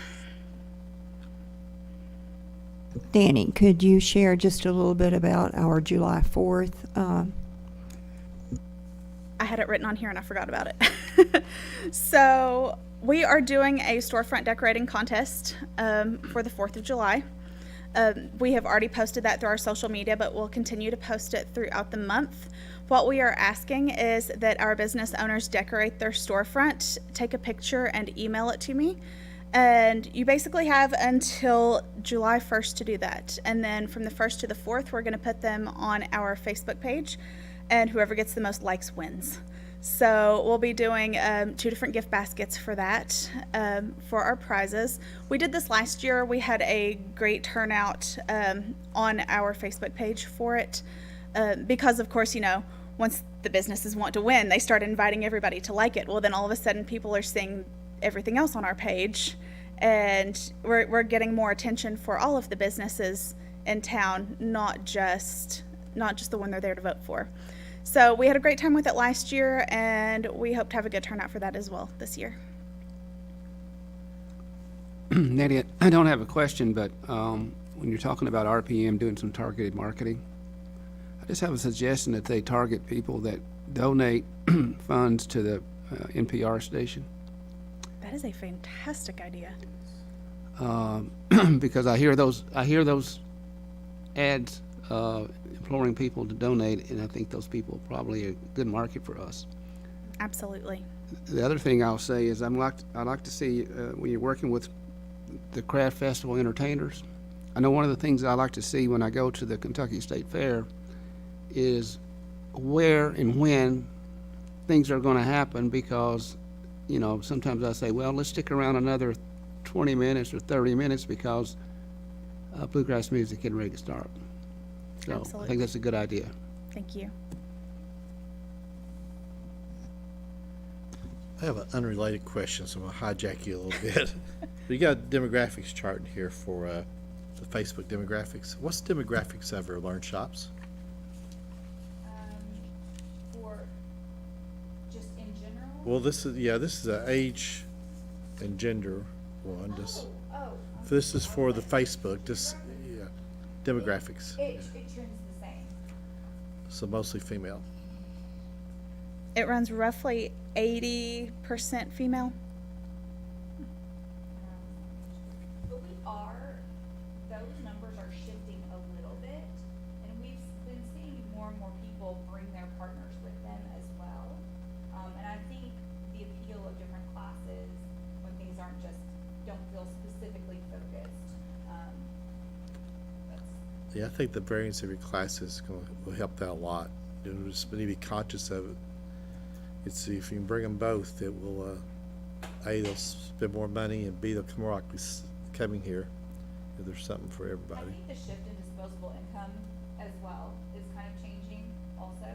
Danny, could you share just a little bit about our July 4th? I had it written on here and I forgot about it. So we are doing a storefront decorating contest for the 4th of July. We have already posted that through our social media, but we'll continue to post it throughout the month. What we are asking is that our business owners decorate their storefront, take a picture, and email it to me. And you basically have until July 1st to do that. And then from the 1st to the 4th, we're going to put them on our Facebook page, and whoever gets the most likes wins. So we'll be doing 2 different gift baskets for that, for our prizes. We did this last year. We had a great turnout on our Facebook page for it because, of course, once the businesses want to win, they start inviting everybody to like it. Well, then all of a sudden people are seeing everything else on our page, and we're getting more attention for all of the businesses in town, not just the one they're there to vote for. So we had a great time with it last year, and we hope to have a good turnout for that as well this year. Nadia, I don't have a question, but when you're talking about RPM doing some targeted marketing, I just have a suggestion that they target people that donate funds to the NPR station. That is a fantastic idea. Because I hear those ads imploring people to donate, and I think those people are probably a good market for us. Absolutely. The other thing I'll say is I like to see when you're working with the craft festival entertainers. I know one of the things I like to see when I go to the Kentucky State Fair is where and when things are going to happen, because sometimes I say, well, let's stick around another 20 minutes or 30 minutes because bluegrass music getting ready to start. So Absolutely. I think that's a good idea. Thank you. I have an unrelated question, so I'm going to hijack you a little bit. You got a demographics chart in here for the Facebook demographics. What's the demographics of our Learn Shops? For just in general? Well, this is an age and gender one. This is for the Facebook, demographics. It trends the same. So mostly female. It runs roughly 80% female. But those numbers are shifting a little bit, and we've been seeing more and more people bring their partners with them as well. And I think the appeal of different classes, when things don't feel specifically focused, Yeah, I think the variance of your classes will help that a lot. Just need to be conscious of it. If you can bring them both, it will, A, they'll spend more money, and B, they'll come more likely coming here if there's something for I everybody. think the shift in disposable income as well is kind of changing also.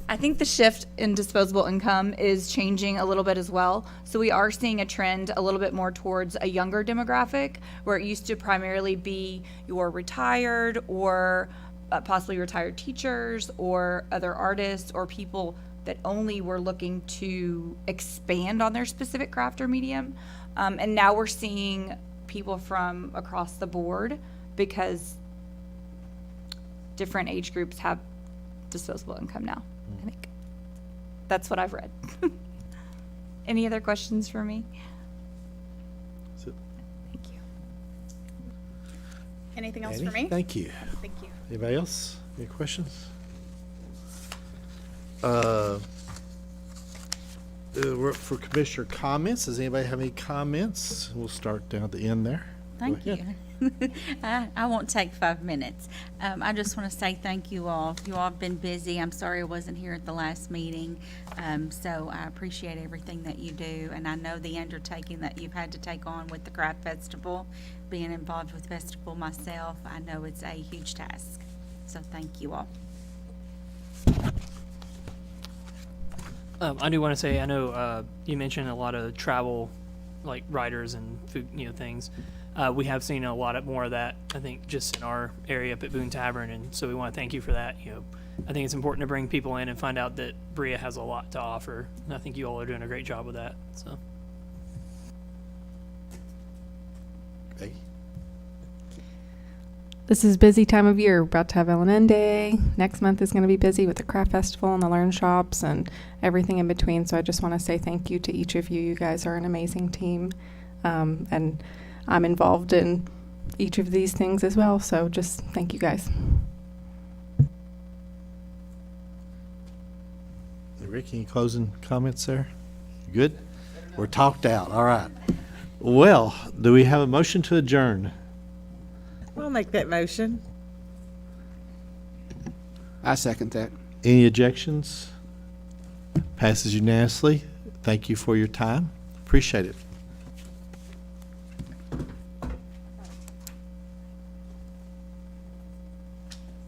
I think the shift in disposable income is changing a little bit as well. So we are seeing a trend a little bit more towards a younger demographic, where it used to primarily be your retired or possibly retired teachers or other artists or people that only were looking to expand on their specific craft or medium. And now we're seeing people from across the board, because different age groups have disposable income now. I think that's what I've read. Any other questions for me? That's it. Thank you. Anything else Annie, for me? Thank you. Thank you. Anybody else? Any questions? We're up for Commissioner comments. Does anybody have any comments? We'll start down at the end there. Thank Go you. ahead. I won't take 5 minutes. I just want to say thank you all. You all have been busy. I'm sorry I wasn't here at the last meeting. So I appreciate everything that you do, and I know the undertaking that you've had to take on with the Craft Festival. Being involved with festival myself, I know it's a huge task. So thank you all. I do want to say, I know you mentioned a lot of travel, like riders and food, things. We have seen a lot more of that, I think, just in our area up at Boone Tavern, and so we want to thank you for that. I think it's important to bring people in and find out that Berea has a lot to offer, and I think you all are doing a great job with that. So. Becky? This is a busy time of year. We're about to have LNN Day. Next month is going to be busy with the craft festival and the learn shops and everything in between. So I just want to say thank you to each of you. You guys are an amazing team. And I'm involved in each of these things as well. So just thank you guys. Rick, any closing comments there? Good? We're talked out. All right. Well, do we have a motion to adjourn? I'll make that motion. I second that. Any objections? Passes unanimously. Thank you for your time. Appreciate it.